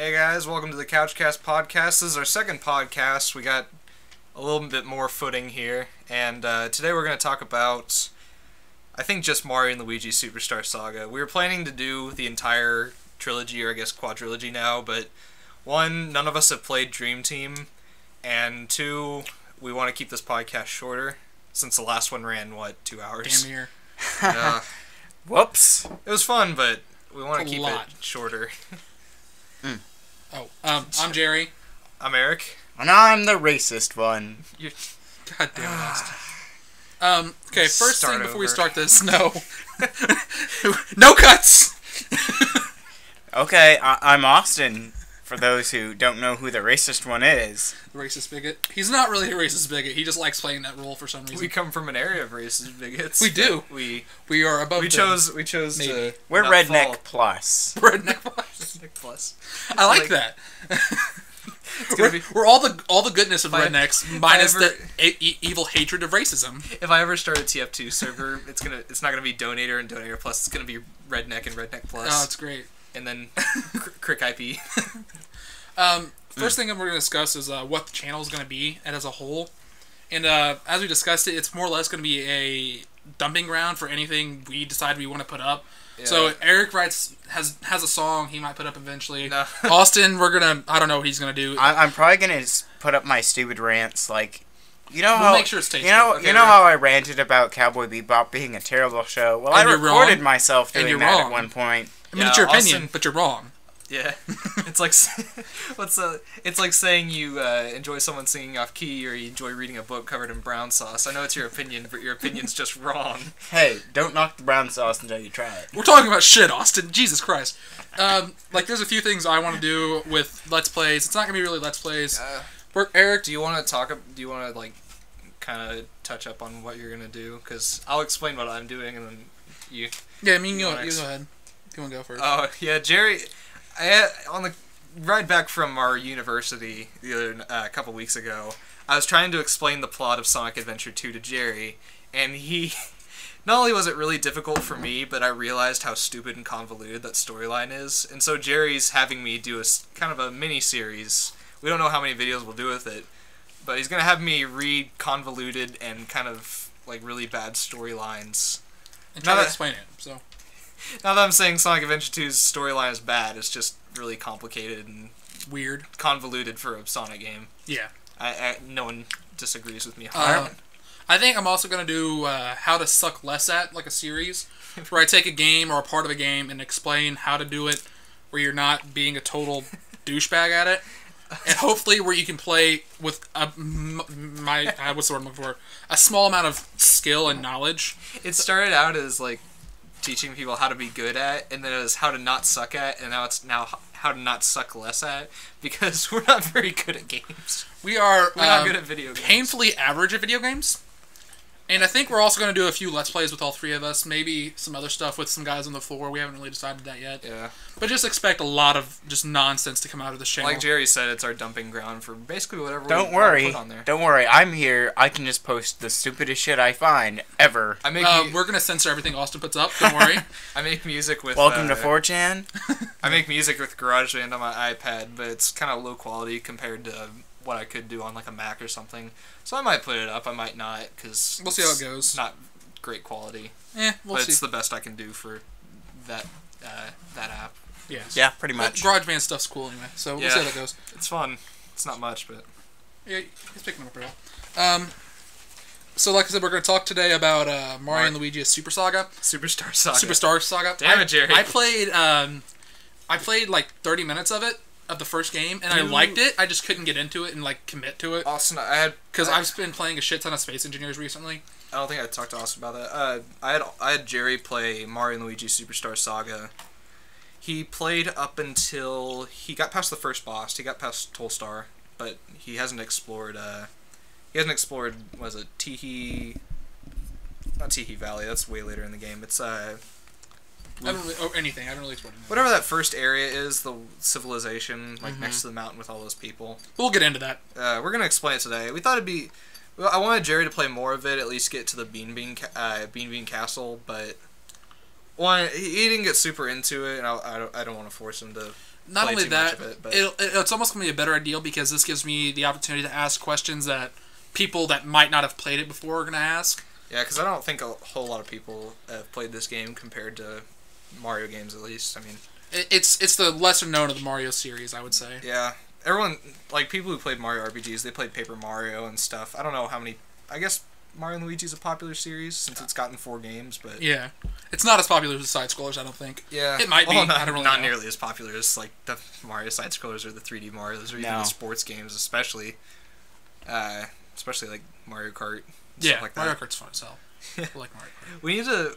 Hey guys, welcome to the CouchCast podcast. This is our second podcast. We got a little bit more footing here, and today we're going to talk about, I think, just Mario Luigi Superstar Saga. We were planning to do the entire trilogy, or I guess quadrilogy now, but one, none of us have played Dream Team, and two, we want to keep this podcast shorter, since the last one ran, 2 hours? Damn near. Whoops. It was fun, but we want to keep it shorter. I'm Jerry. I'm Eric. And I'm the racist one. You're... God damn it, Austin. Okay, first thing before we start this, no. No cuts! Okay, I'm Austin, for those who don't know who the racist one is. The racist bigot. He's not really a racist bigot, he just likes playing that role for some reason. We come from an area of racist bigots. We do. We are above We chose to... We're redneck fall. plus. Redneck plus. Redneck plus. I like that. We're all the goodness of rednecks, minus the evil hatred of racism. If I ever start a TF2 server, it's not gonna be Donator and Donator Plus. It's gonna be Redneck and Redneck Plus. Oh, that's great. And then Crick IP. First thing we're going to discuss is what the channel is going to be as a whole. And as we discussed it, it's more or less going to be a dumping ground for anything we decide we want to put up. Yeah. So Eric has a song he might put up eventually. No. Austin, I don't know what he's going to do. I'm probably going to put up my stupid rants, like... We'll make sure it's tasty. You know how I ranted about Cowboy Bebop being a terrible show? Well, I recorded myself doing that at one point. I mean, it's your opinion, but you're wrong. Yeah, it's like it's like saying you enjoy someone singing off key, or you enjoy reading a book covered in brown sauce. I know it's your opinion, but your opinion's just wrong. Hey, don't knock the brown sauce until you try it. We're talking about shit, Austin. Jesus Christ. There's a few things I want to do with Let's Plays. It's not gonna be really Let's Plays. Eric, do you want to like kind of touch up on what you're gonna do? Because I'll explain what I'm doing, and then you. Yeah, I mean, you go ahead. You want to go first? Oh yeah, Jerry. On the ride back from our university a couple weeks ago, I was trying to explain the plot of Sonic Adventure 2 to Jerry, and he... Not only was it really difficult for me, but I realized how stupid and convoluted that storyline is, and so Jerry's having me do a kind of a mini-series. We don't know how many videos we'll do with it, but he's going to have me read convoluted and kind of, like, really bad storylines. And try to explain it, so... Not that I'm saying Sonic Adventure 2's storyline is bad, it's just really complicated and weird, convoluted for a Sonic game. Yeah. No one disagrees with me. I think I'm also going to do How to Suck Less At, like a series, where I take a game or a part of a game and explain how to do it where you're not being a total douchebag at it. And hopefully where you can play with what's the word I'm looking for? A small amount of skill and knowledge. It started out as, like, teaching people how to be good at, and then it was how to not suck at, and now it's how to not suck less at, because we're not very good at games. We're not good at video games. Painfully average at video games. And I think we're also going to do a few Let's Plays with all three of us, maybe some other stuff with some guys on the floor. We haven't really decided that yet. Yeah. But just expect a lot of just nonsense to come out of this channel. Like Jerry said, it's our dumping ground for basically whatever we put on there. Don't worry, I'm here. I can just post the stupidest shit I find, ever. We're going to censor everything Austin puts up, don't worry. I make music with... Welcome to 4chan. I make music with GarageBand on my iPad, but it's kind of low quality compared to what I could do on like a Mac or something. So I might put it up, I might not, because we'll see how it goes. It's not great quality. We'll see. But it's the best I can do for that app. Yeah, pretty much. GarageBand stuff's cool anyway, so we'll see how that goes. It's fun. It's not much, but... Yeah, he's picking up real. So like I said, we're going to talk today about Mario and Luigi Super Saga. Superstar Saga. Superstar Saga. Damn it, Jerry. I played like 30 minutes of the first game, and I liked it. I just couldn't get into it and like commit to it. Austin, because I've been playing a shit ton of Space Engineers recently. I don't think I talked to Austin about that. I had Jerry play Mario and Luigi Superstar Saga. He played up until he got past the first boss. He got past Tolstar, but he hasn't explored. Was it Teehee? Not Teehee Valley. That's way later in the game. It's I don't really, anything. I don't really explore anything. Whatever that first area is, the civilization, like next to the mountain with all those people. We'll get into that. We're gonna explain it today. We thought it'd be. Well, I wanted Jerry to play more of it, at least get to the Bean Bean Castle, but he didn't get super into it, and I don't want to force him to not play only too that, much of it. But it's almost going to be a better idea because this gives me the opportunity to ask questions that people that might not have played it before are going to ask. yeah, because I don't think a whole lot of people have played this game compared to Mario games, at least. I mean, It's the lesser known of the Mario series, I would say. yeah, everyone, like, people who played Mario RPGs, they played Paper Mario and stuff. I don't know how many. I guess Mario and Luigi's a popular series since it's gotten 4 games, but Yeah. It's not as popular as side scrollers, I don't think. yeah, It might be. Well, I don't really not know. nearly as popular as like the Mario side scrollers or the 3D Marios or even No. the sports games, especially like Mario Kart. And Yeah, stuff like that. Mario Kart's fun as hell. I like Mario Kart. We need to.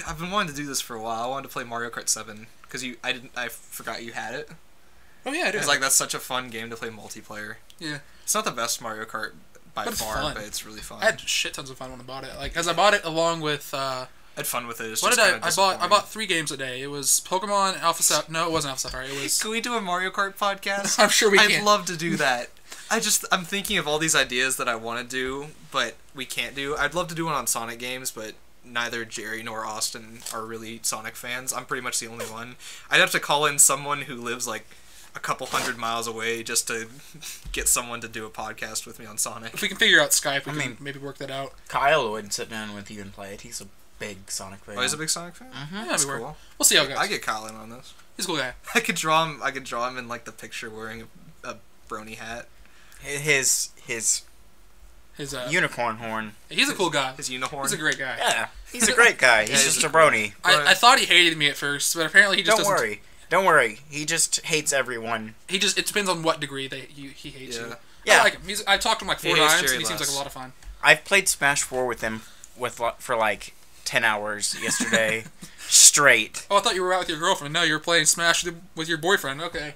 I've been wanting to do this for a while. I wanted to play Mario Kart 7 because I forgot you had it. Oh yeah, I do. It's like that's such a fun game to play multiplayer. Yeah. It's not the best Mario Kart by But it's far, fun. but it's really fun. I had shit tons of fun when I bought it. Like, as I bought it along with I had fun with it. It's what just did kinda I bought? I bought 3 games a day. It was Pokemon Alpha Sapphire. No, it wasn't Alpha Sapphire. It was. Can we do a Mario Kart podcast? I'm sure we I'd can. love to do that. I'm thinking of all these ideas that I want to do, but we can't do. I'd love to do one on Sonic games, but neither Jerry nor Austin are really Sonic fans. I'm pretty much the only one. I'd have to call in someone who lives like a couple hundred miles away just to get someone to do a podcast with me on Sonic. If we can figure out Skype, we I can mean- maybe work that out. Kyle would sit down with you and play it. He's a big Sonic fan. Oh, he's a big Sonic fan? Mm-hmm. Yeah, That's maybe cool. We'll see how it goes. I get Kyle in on this. He's a cool guy. I could draw him in like the picture wearing a brony hat. His His unicorn horn. he's a cool guy. His unicorn. He's a great guy. Yeah, he's a great guy. He's Yeah, just he's a brony. I thought he hated me at first, but apparently he just Don't doesn't. worry. Don't worry. He just hates everyone. It depends on what degree he hates you. Yeah. I like him. I've talked to him like 4 He hates times, Jerry and he seems like less. a lot of fun. I've played Smash 4 with him for like 10 hours yesterday straight. Oh, I thought you were out with your girlfriend. No, you were playing Smash with your boyfriend. Okay.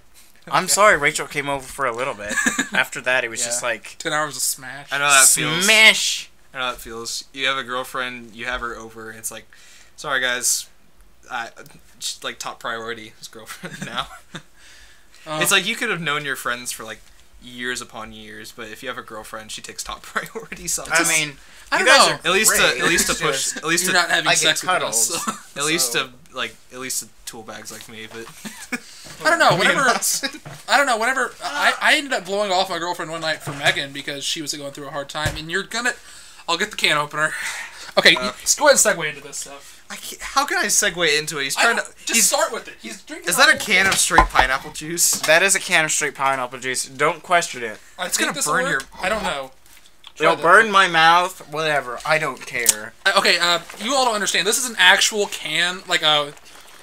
I'm sorry, Rachel came over for a little bit. After that, it was just like 10 hours of Smash. I know how that feels. smash. I know how that feels. You have a girlfriend, you have her over, and it's like, sorry guys, just, like top priority is girlfriend now. It's like you could have known your friends for like years upon years, but if you have a girlfriend, she takes top priority sometimes. I mean, I you don't guys know. are at least great. to push, at least You're to, not having I get sex with cuddles. us. at least so- to at least to tool bags like me, but I don't know. Maybe Whenever not. Whenever I ended up blowing off my girlfriend one night for Megan because she was going through a hard time, and I'll get the can opener. Okay, let's go ahead and segue into this stuff. How can I segue into it? He's trying to. Start with it. He's drinking. Is that a can of straight pineapple juice? That is a can of straight pineapple juice. Don't question it. It's gonna burn your. I don't know. It'll burn my mouth. Whatever. I don't care. Okay, you all don't understand. This is an actual can, like a.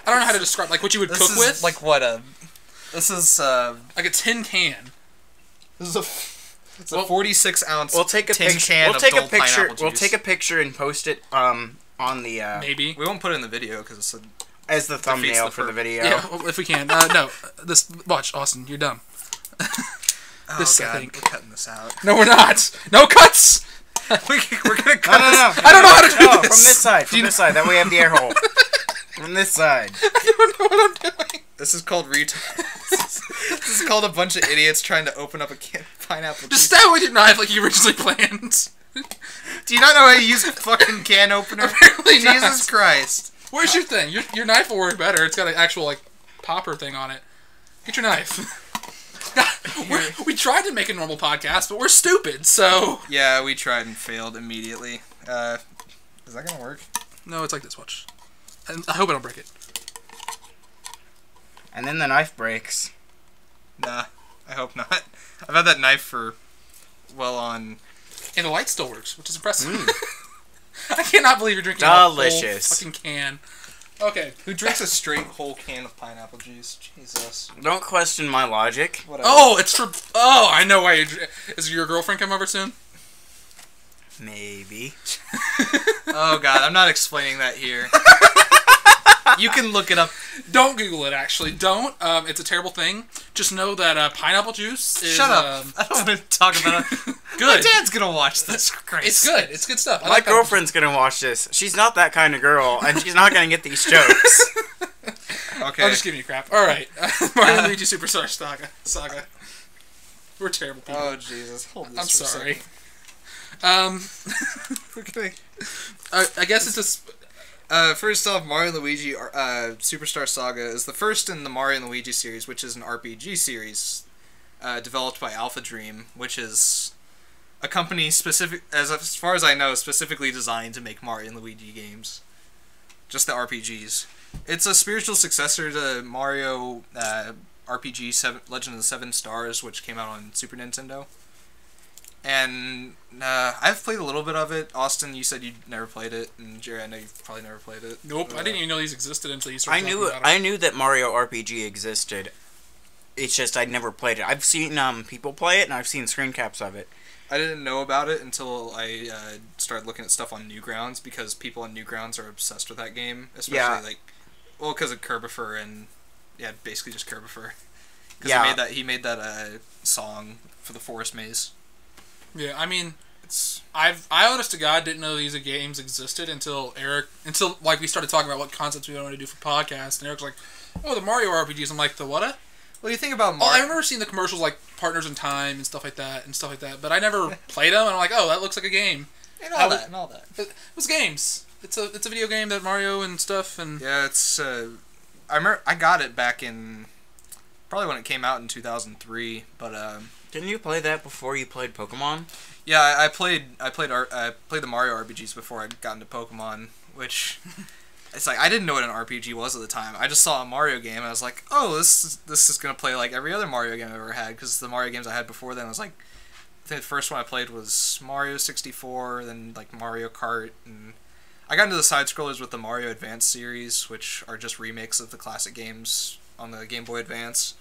I don't know how to describe, like what you would This cook is with. like what a. This is like a tin can. This is a. It's a 46 ounce. We'll take a tin picture. can We'll of take a dull picture. pineapple We'll juice. take a picture and post it on the Maybe. We won't put it in the video because it's a. as the thumbnail the for the purpose. video. Yeah, well, if we can. No, watch, Austin. You're dumb. Oh This, I god, think. we're cutting this out. No, we're not. No cuts. We're gonna No, cut no, no. I don't know how to do No, this. from this side. From this side. That way we have the air hole. From this side. I don't know what I'm doing. This is called This is called a bunch of idiots trying to open up a can of pineapple Just juice. stab it with your knife like you originally planned. Do you not know how to use a fucking can opener? Apparently not. Jesus Christ. Where's your thing? Your knife will work better. It's got an actual like popper thing on it. Get your knife. We tried to make a normal podcast, but we're stupid. So Yeah, we tried and failed immediately. Is that gonna work? no, it's like this. Watch. I hope I don't break it. And then the knife breaks. Nah, I hope not. I've had that knife for well on. And the light still works, which is impressive. I cannot believe you're drinking Delicious. a whole fucking can. Okay. Who drinks a straight whole can of pineapple juice? Jesus. Don't question my logic. Whatever. Oh, it's for. Oh, I know why. Is your girlfriend come over soon? Maybe. Oh god, I'm not explaining that here. You can look it up. Don't Google it. Actually, don't. It's a terrible thing. Just know that pineapple juice is. Shut up. I don't want to talk about it. Good. My dad's gonna watch this. Christ. It's good. It's good stuff. I My like that. girlfriend's gonna watch this. She's not that kind of girl, and she's not gonna get these jokes. Okay. I'm just giving you crap. All right, Mario Luigi Superstar Saga. We're terrible people. Oh Jesus. Hold this I'm for a sorry. second. We're gonna... I guess it's just. First off, Mario Luigi Superstar Saga is the first in the Mario and Luigi series, which is an RPG series developed by Alpha Dream, which is a company as far as I know, specifically designed to make Mario and Luigi games. Just the RPGs. It's a spiritual successor to Mario RPG Legend of the Seven Stars, which came out on Super Nintendo. And I've played a little bit of it. Austin, you said you'd never played it, and Jerry, I know you've probably never played it. Nope, I didn't even know these existed until you started talking about it. I knew that Mario RPG existed. It's just I'd never played it. I've seen people play it, and I've seen screen caps of it. I didn't know about it until I started looking at stuff on Newgrounds, because people on Newgrounds are obsessed with that game, especially because of Kerbifer and basically just Kerbifer. Because he made that song for the Forest Maze. Yeah, I mean, I honest to God didn't know these games existed until we started talking about what concepts we wanted to do for podcasts, and Eric's like, "Oh, the Mario RPGs." I'm like, "The what?" Well, you think about Mario. Oh, I remember seeing the commercials like Partners in Time and stuff like that, but I never played them. And I'm like, "Oh, that looks like a game." And all that. It was games. It's a video game that Mario and stuff and. Yeah, it's. I remember I got it back in probably when it came out in 2003, but. Didn't you play that before you played Pokemon? Yeah, I played the Mario RPGs before I got into Pokemon, which it's like I didn't know what an RPG was at the time. I just saw a Mario game and I was like, "Oh, this is gonna play like every other Mario game I've ever had." Because the Mario games I had before then was like, I think the first one I played was Mario 64, then like Mario Kart, and I got into the side scrollers with the Mario Advance series, which are just remakes of the classic games on the Game Boy Advance.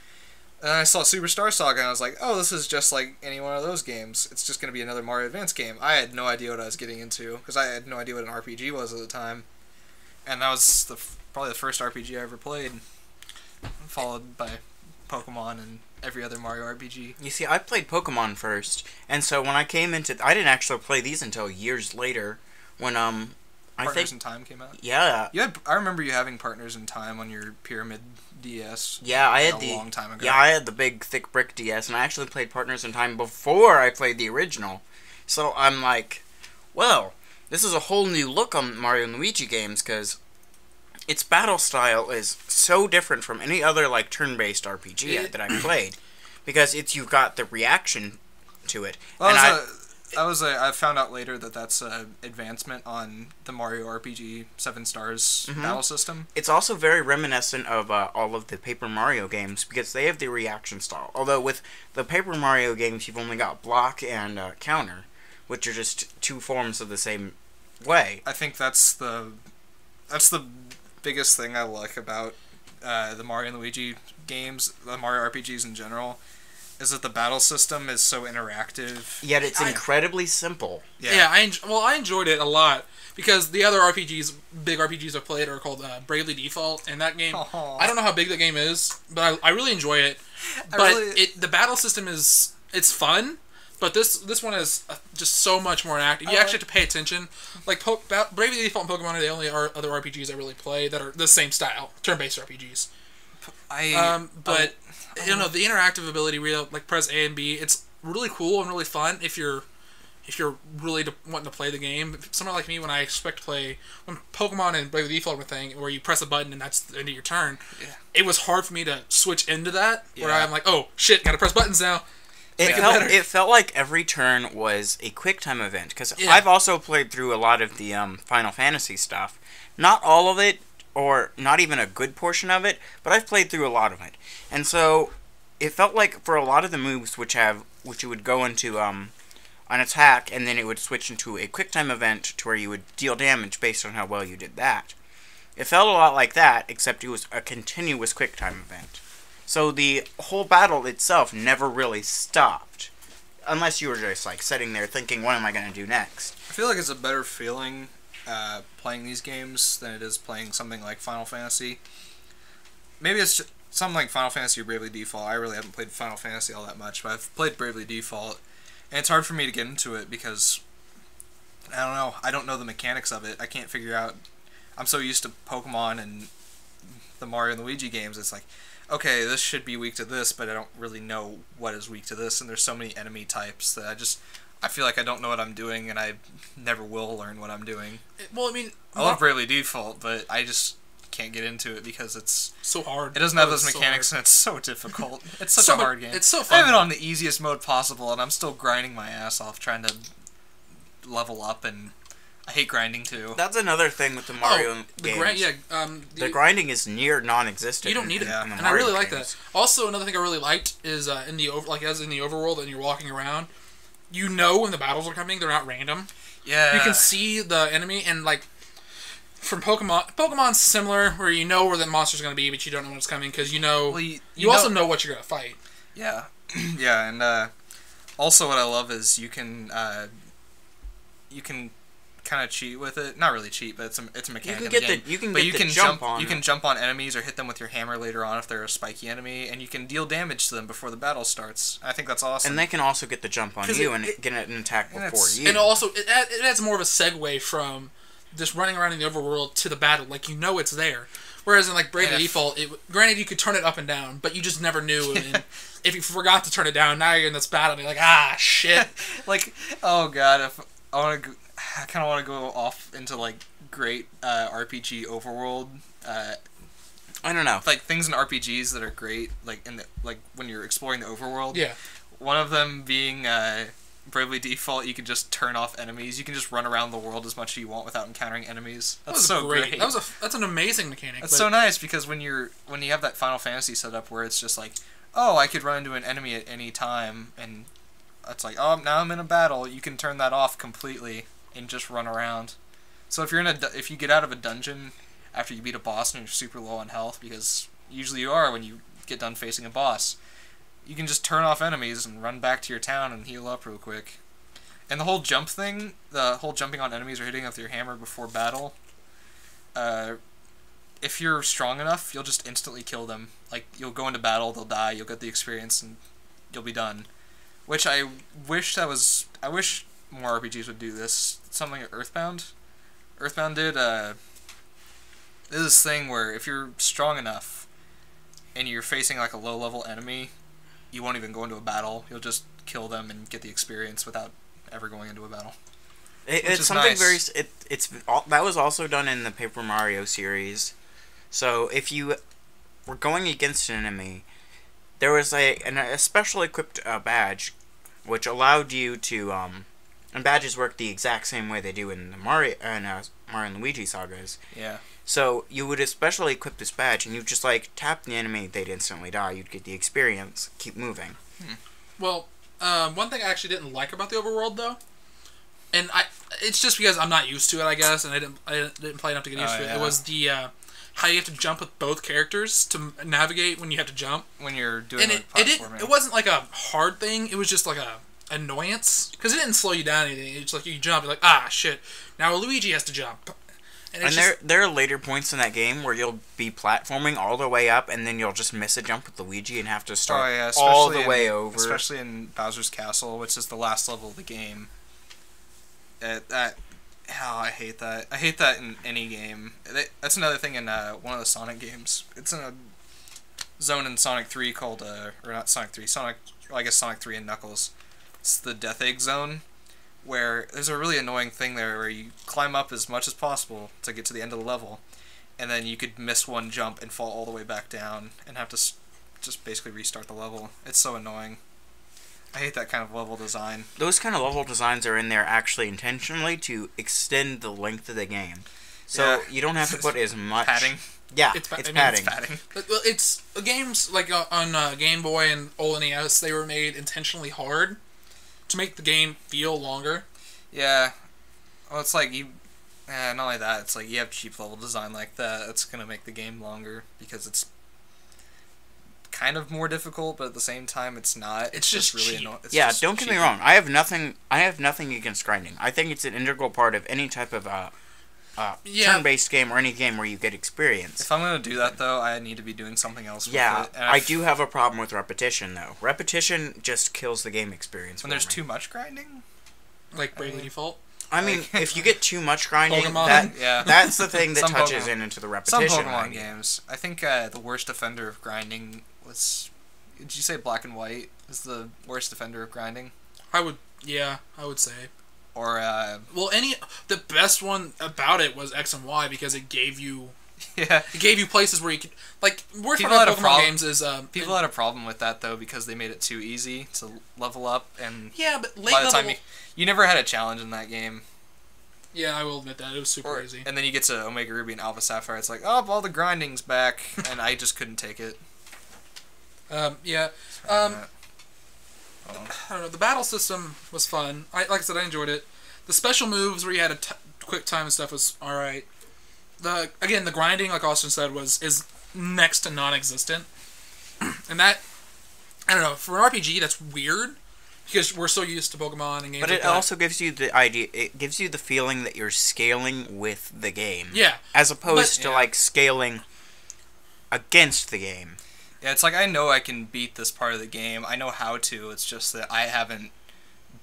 And I saw Superstar Saga, and I was like, "Oh, this is just like any one of those games. It's just going to be another Mario Advance game." I had no idea what I was getting into, because I had no idea what an RPG was at the time. And that was probably the first RPG I ever played, followed by Pokemon and every other Mario RPG. You see, I played Pokemon first, and so when I came into... I didn't actually play these until years later, when, Partners in Time came out? Yeah. I remember you having Partners in Time on your Pyramid DS. Yeah, I had a long time ago. Yeah, I had the big, thick brick DS, and I actually played Partners in Time before I played the original. So I'm like, well, this is a whole new look on Mario and Luigi games, because its battle style is so different from any other, like, turn-based RPG that I've played. Because you've got the reaction to it. Well, I found out later that that's an advancement on the Mario RPG 7 Stars battle system. It's also very reminiscent of all of the Paper Mario games, because they have the reaction style. Although with the Paper Mario games, you've only got block and counter, which are just two forms of the same way. I think that's the biggest thing I like about the Mario and Luigi games, the Mario RPGs in general, is that the battle system is so interactive. Yet it's incredibly simple. Yeah, I enjoyed it a lot, because the other big RPGs I've played are called Bravely Default, and that game, I don't know how big that game is, but I really enjoy it. The battle system it's fun, but this one is just so much more active. You actually have to pay attention. Like, Bravely Default and Pokemon are the only other RPGs I really play that are the same style, turn-based RPGs. You know, the interactive ability, like press A and B, it's really cool and really fun if you're really wanting to play the game. Someone like me, when Pokemon and Bravely Default were a thing, where you press a button and that's the end of your turn, it was hard for me to switch into that, where I'm like, oh shit, gotta press buttons now. It felt like every turn was a QuickTime event, because I've also played through a lot of the Final Fantasy stuff. Not all of it, or not even a good portion of it, but I've played through a lot of it. And so it felt like for a lot of the moves which you would go into an attack, and then it would switch into a QuickTime event to where you would deal damage based on how well you did that. It felt a lot like that, except it was a continuous QuickTime event. So the whole battle itself never really stopped, unless you were just like sitting there thinking, what am I going to do next? I feel like it's a better feeling playing these games than it is playing something like Final Fantasy. Maybe it's just something like Final Fantasy or Bravely Default. I really haven't played Final Fantasy all that much, but I've played Bravely Default, and it's hard for me to get into it because I don't know. I don't know the mechanics of it. I can't figure out. I'm so used to Pokemon and the Mario and Luigi games. It's like, okay, this should be weak to this, but I don't really know what is weak to this, and there's so many enemy types that I feel like I don't know what I'm doing, and I never will learn what I'm doing. Well, I mean, I love Bravely Default, but I just can't get into it because it's so hard. It doesn't have those mechanics, and it's so difficult. It's such a hard game. It's so fun. I have it on the easiest mode possible, and I'm still grinding my ass off trying to level up, and I hate grinding too. That's another thing with the Mario games. The grinding is near non-existent. You don't need it, yeah. and I really like that. Also, another thing I really liked is in the overworld, and you're walking around, you know when the battles are coming. They're not random. Yeah. You can see the enemy, and like from Pokemon's similar, where you know where the monster's going to be, but you don't know when it's coming because you know. Well, you also know what you're going to fight. Yeah, yeah, and also what I love is you can kind of cheat with it. Not really cheat, but it's a mechanic of the game. You can jump on. You can jump on enemies or hit them with your hammer later on if they're a spiky enemy, and you can deal damage to them before the battle starts. I think that's awesome. And they can also get the jump on you and get an attack before you. And also, it adds more of a segue from just running around in the overworld to the battle. Like, you know it's there. Whereas in, like, Bravely Default, granted you could turn it up and down, but you just never knew. And if you forgot to turn it down, now you're in this battle and you're like, ah, shit. Like, oh god, if I kind of want to go off into, like, great RPG overworld. I don't know. Like, things in RPGs that are great, like, when you're exploring the overworld. Yeah. One of them being Bravely Default, you can just turn off enemies. You can just run around the world as much as you want without encountering enemies. That's so great. That's an amazing mechanic. That's so nice because when you have that Final Fantasy setup where it's just like, oh, I could run into an enemy at any time, and it's like, oh, now I'm in a battle. You can turn that off completely and just run around. So if you get out of a dungeon after you beat a boss and you're super low on health, because usually you are when you get done facing a boss, you can just turn off enemies and run back to your town and heal up real quick. And the whole jump thing, the whole jumping on enemies or hitting with your hammer before battle, if you're strong enough, you'll just instantly kill them. Like, you'll go into battle, they'll die, you'll get the experience, and you'll be done. Which I wish more RPGs would do this. Something like Earthbound. Earthbound did, this thing where if you're strong enough and you're facing like a low-level enemy, you won't even go into a battle. You'll just kill them and get the experience without ever going into a battle. It's something nice. That was also done in the Paper Mario series. So if you were going against an enemy, there was a special equipped badge, which allowed you to and badges work the exact same way they do in the Mario and Luigi sagas. Yeah. So you would especially equip this badge, and you just like tap the enemy, they'd instantly die. You'd get the experience, keep moving. Well, one thing I actually didn't like about the overworld though, and it's just because I'm not used to it, I guess, and I didn't play enough to get used to it. It was the how you have to jump with both characters to navigate when you have to jump. When you're doing it wasn't like a hard thing. It was just like a annoyance because it didn't slow you down or anything. It's like you jump, you're like, ah, shit. Now Luigi has to jump. And there are later points in that game where you'll be platforming all the way up, and then you'll just miss a jump with Luigi and have to start all the way over. Especially in Bowser's Castle, which is the last level of the game. I hate that. I hate that in any game. That's another thing in one of the Sonic games. It's in a zone in Sonic 3 called, or not Sonic 3, I guess Sonic 3 and Knuckles. It's the Death Egg Zone, where there's a really annoying thing there where you climb up as much as possible to get to the end of the level, and then you could miss one jump and fall all the way back down and have to just basically restart the level. It's so annoying. I hate that kind of level design. Those kind of level designs are in there actually intentionally to extend the length of the game. So you don't have to put as much... Padding. Yeah, it's padding. It's padding. It's games like on Game Boy and old NES, they were made intentionally hard to make the game feel longer. Yeah. Well, it's like not only that, it's like you have cheap level design like that. That's going to make the game longer because it's kind of more difficult, but at the same time, it's not. It's just really annoying. Yeah, don't get me wrong. I have nothing against grinding. I think it's an integral part of any type of turn-based game or any game where you get experience. If I'm going to do that, though, I need to be doing something else with it. I do have a problem with repetition, though. Repetition just kills the game experience. When there's too much grinding? Like Bravely Default? I mean, if you get too much grinding, that's the thing that touches into the repetition. Some Pokemon games. I think the worst offender of grinding was... Did you say Black and White is the worst offender of grinding? I would Yeah, I would say. Or well, the best one about it was X and Y because it gave you yeah, it gave you places where you could like worst People part had about a Pokemon problem- games is people had a problem with that though because they made it too easy to level up, and yeah, but late by the level. time you never had a challenge in that game. Yeah, I will admit that it was super easy. And then you get to Omega Ruby and Alpha Sapphire, it's like, oh, all the grinding's back, and I just couldn't take it. Yeah. I don't know. The battle system was fun. Like I said, I enjoyed it. The special moves where you had a quick time and stuff was all right. The grinding, like Austin said, is next to non-existent, and that I don't know, for an RPG that's weird because we're so used to Pokemon and games. But like it that. also gives you the idea. It gives you the feeling that you're scaling with the game. Yeah. As opposed to Yeah. like scaling against the game. Yeah, it's like I know I can beat this part of the game. I know how to. It's just that I haven't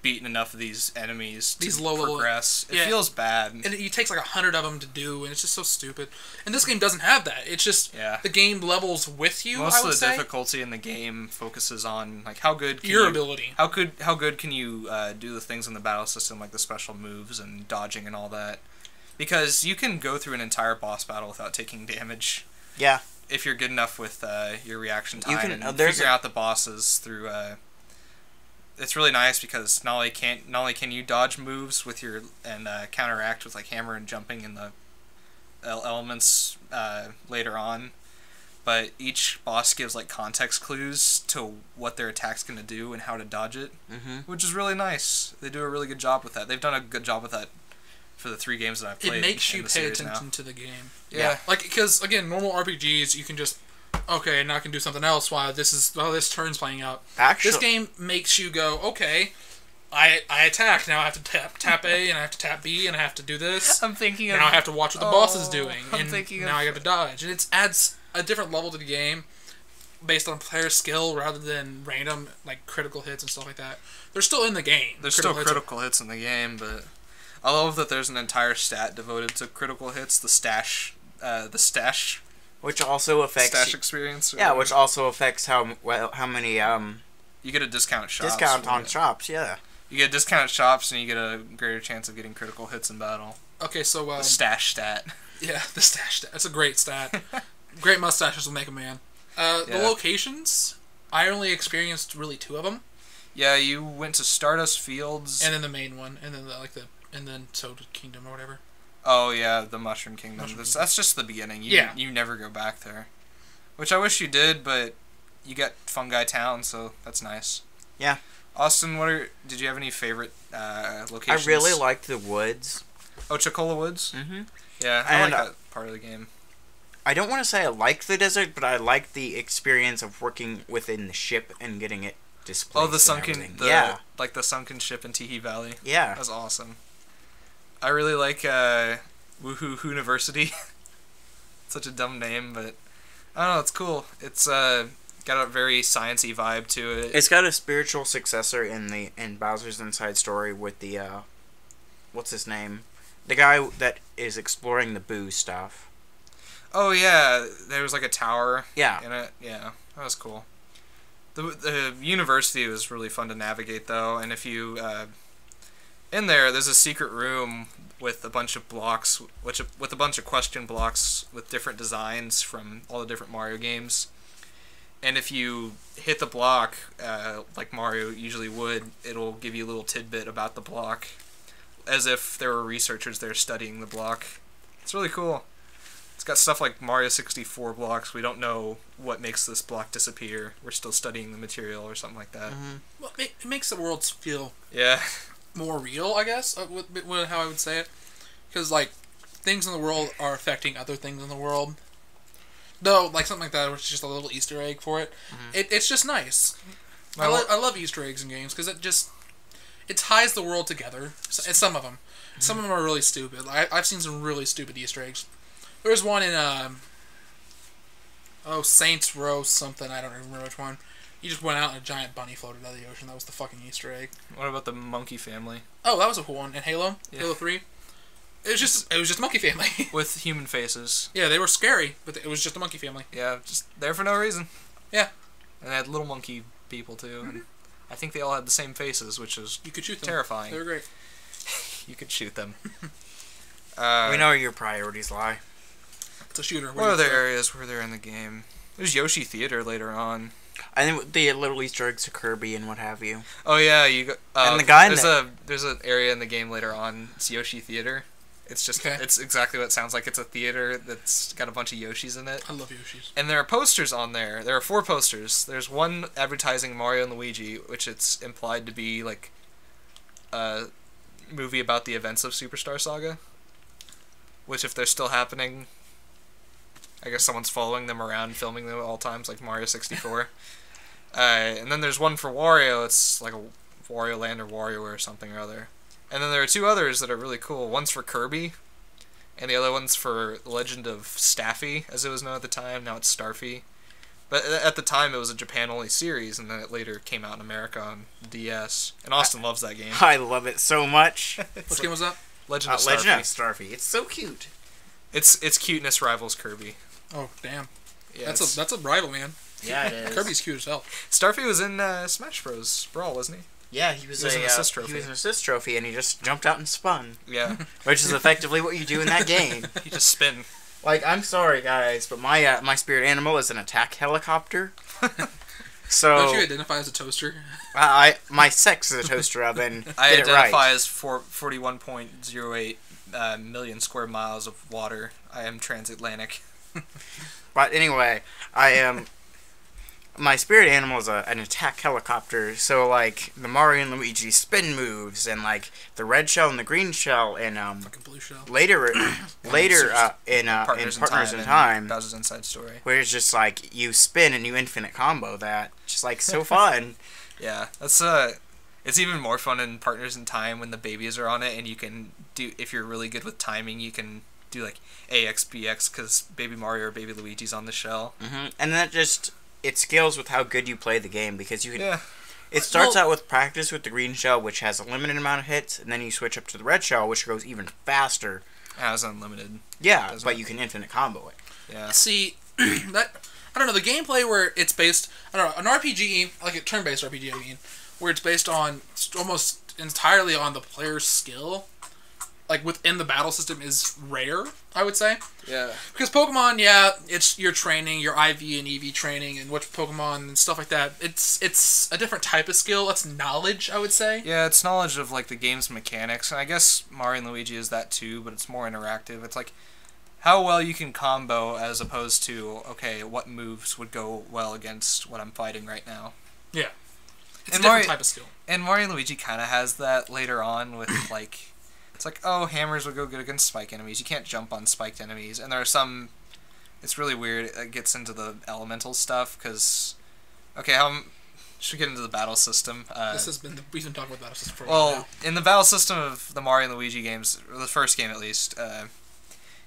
beaten enough of these enemies to These low-level- progress. It Yeah. feels bad. And it takes like 100 of them to do, and it's just so stupid. And this game doesn't have that. It's just Yeah. the game levels with you. Most I of would the say. difficulty in the game focuses on like how good can Your you, ability. How good can you do the things in the battle system like the special moves and dodging and all that? Because you can go through an entire boss battle without taking damage. Yeah. If you're good enough with your reaction time You can- and there's figuring out the bosses through. It's really nice because not only can you dodge moves with your and counteract with like hammer and jumping and the elements later on, but each boss gives like context clues to what their attack's gonna do and how to dodge it, which is really nice. They do a really good job with that. They've done a good job with that for the 3 games that I've played. It makes in you the pay series attention now. to the game. Yeah. Like, because, again, normal RPGs, you can just, okay, now I can do something else while this turn's playing out. Actually, This game makes you go, okay, I attack, now I have to tap A, and I have to tap B, and I have to do this. I'm thinking of. Now I have to watch what the boss is doing, and thinking now of- I have to dodge. And it adds a different level to the game based on player skill rather than random, like, critical hits and stuff like that. They're still in the game. There's still critical hits in the game, but I love that there's an entire stat devoted to critical hits. The stash which also affects experience. or yeah, whatever. which also affects how many You get a discount at shops. discount for on it. shops. Yeah. You get a discount at shops, and you get a greater chance of getting critical hits in battle. Okay, so, The stash stat. yeah, the stash stat. That's a great stat. Great mustaches will make a man. The Yeah. locations, I only experienced really 2 of them, Yeah, you went to Stardust Fields. and then the main one, and then and then Toad Kingdom or whatever. Oh yeah, the Mushroom Kingdom. Mushroom That's just the beginning. Yeah. You never go back there, which I wish you did, but you got Fungi Town, so that's nice. Yeah. Austin, did you have any favorite I locations? really liked the woods. Oh, Chocola Woods. Mm-hmm. Yeah, I And, like that part of the game. I don't want to say I liked the desert, but I liked the experience of working within the ship and getting it displaced. Oh, the and sunken, everything. yeah, like the sunken ship in Teehee Valley. Yeah. That's awesome. I really like Woohoo University. Such a dumb name, but I don't know. It's cool. It's got a very sciencey vibe to it. It's got a spiritual successor in Bowser's Inside Story with the what's his name? The guy that is exploring the boo stuff. Oh yeah, there was like a tower. Yeah. In it. Yeah, that was cool. The university was really fun to navigate though, and if you in there's a secret room with a bunch of blocks, with a bunch of question blocks with different designs from all the different Mario games. And if you hit the block, like Mario usually would, it'll give you a little tidbit about the block, as if there were researchers there studying the block. It's really cool. It's got stuff like Mario 64 blocks. We don't know what makes this block disappear. We're still studying the material or something like that. Mm-hmm. Well, it makes the worlds feel Yeah. more real, I guess, with how I would say it. Because, like, things in the world are affecting other things in the world. Though, like, something like that, which is just a little Easter egg for it. Mm-hmm. It's just nice. I love Easter eggs in games, because it ties the world together. And some of them. Mm-hmm. Some of them are really stupid. I've seen some really stupid Easter eggs. There was one in, Saints Row something, I don't even remember which one. You just went out and a giant bunny floated out of the ocean. That was the fucking Easter egg. What about the monkey family? Oh, that was a cool one. In Halo? Yeah. Halo 3? It was just a monkey family. With human faces. Yeah, they were scary, but it was just a monkey family. Yeah, just there for no reason. Yeah. And they had little monkey people too. Mm-hmm. I think they all had the same faces, which is You could shoot them. terrifying. They were great. You could shoot them. We know where your priorities lie. It's a shooter. What other areas were there in the game? There's Yoshi Theater later on. I think the little Easter eggs to Kirby and what have you. Oh yeah, you go. And the guy there's an area in the game later on. It's Yoshi Theater. It's just it's exactly what it sounds like. It's a theater that's got a bunch of Yoshis in it. I love Yoshis. And there are posters on there. There are 4 posters. There's one advertising Mario and Luigi, which it's implied to be like a movie about the events of Superstar Saga. Which, if they're still happening, I guess someone's following them around, filming them at all times, like Mario 64. And then there's one for Wario. It's like a Wario Land or WarioWare or something or other. And then there are 2 others that are really cool. One's for Kirby, and the other one's for The Legend of Staffy, as it was known at the time. Now it's Starfy. But at the time, it was a Japan-only series, and then it later came out in America on DS. And Austin loves that game. I love it so much. What game was that? Legend of Starfy. Legend of Starfy. It's so cute. Its cuteness rivals Kirby. Oh, damn. Yeah, that's a rival, man. Yeah, it is. Kirby's cute as hell. Starfy was in Smash Bros. Brawl, wasn't he? Yeah, he was an assist trophy. He was an assist trophy, and he just jumped out and spun. Yeah. Which is effectively what you do in that game. You just spin. Like, I'm sorry, guys, but my spirit animal is an attack helicopter. So Don't you identify as a toaster? my sex is a toaster oven. I Get identify it right. as 41.08 million square miles of water. I am transatlantic. But anyway, I am. My spirit animal is an attack helicopter, so like the Mario and Luigi spin moves, and like the red shell and the green shell, and Fucking blue shell. later in Partners in Time, Bowser's Inside Story. where it's just like you spin and you infinite combo that, just like so fun. Yeah, that's it's even more fun in Partners in Time when the babies are on it, and you can do, if you're really good with timing, you can do like AX BX because Baby Mario or Baby Luigi's on the shell. And that just it scales with how good you play the game, because you can. Yeah. It starts out with practice with the green shell, which has a limited amount of hits, and then you switch up to the red shell, which goes even faster. As unlimited. Yeah, but you can infinite combo it. Yeah. See, that I don't know, the gameplay where it's based, I don't know, an RPG, like a turn-based RPG, I mean, where it's based on almost entirely on the player's skill, like within the battle system, is rare, I would say. Yeah. Because Pokemon, yeah, it's your training, your IV and EV training, and which Pokemon and stuff like that. It's a different type of skill. It's knowledge, I would say. Yeah, it's knowledge of like the game's mechanics, and I guess Mario and Luigi is that too, but it's more interactive. It's like how well you can combo as opposed to, okay, what moves would go well against what I'm fighting right now. Yeah. It's And a different Mario- type of skill. And Mario and Luigi kind of has that later on with like, it's like, oh, hammers would go good against spike enemies. You can't jump on spiked enemies, and there are some. It's really weird. It gets into the elemental stuff because, okay, should we get into the battle system? We've been talking about battle system for a while Well, now. in the battle system of the Mario and Luigi games, or the first game at least,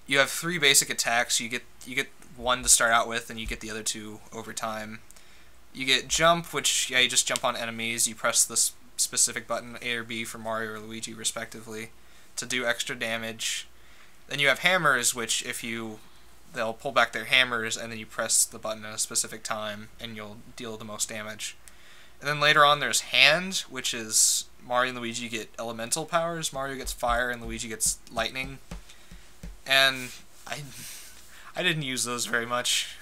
you have 3 basic attacks. You get one to start out with, and you get the other 2 over time. You get jump, which you just jump on enemies. You press the specific button, A or B, for Mario or Luigi, respectively, to do extra damage. Then you have hammers, which they'll pull back their hammers, and then you press the button at a specific time, and you'll deal the most damage. And then later on, there's hand, which is Mario and Luigi get elemental powers. Mario gets fire, and Luigi gets lightning. And I didn't use those very much.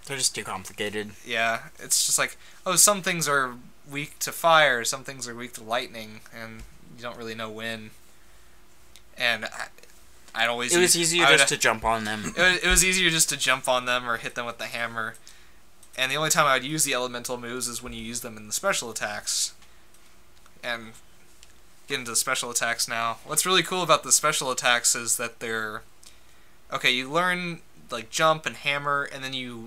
They're just too complicated. Yeah, it's just like, oh, some things are weak to fire, some things are weak to lightning, and you don't really know when. And I'd always. It was easier just to jump on them. It was easier just to jump on them or hit them with the hammer. And the only time I would use the elemental moves is when you use them in the special attacks. And get into the special attacks now. What's really cool about the special attacks is that they're, okay, you learn like jump and hammer, and then you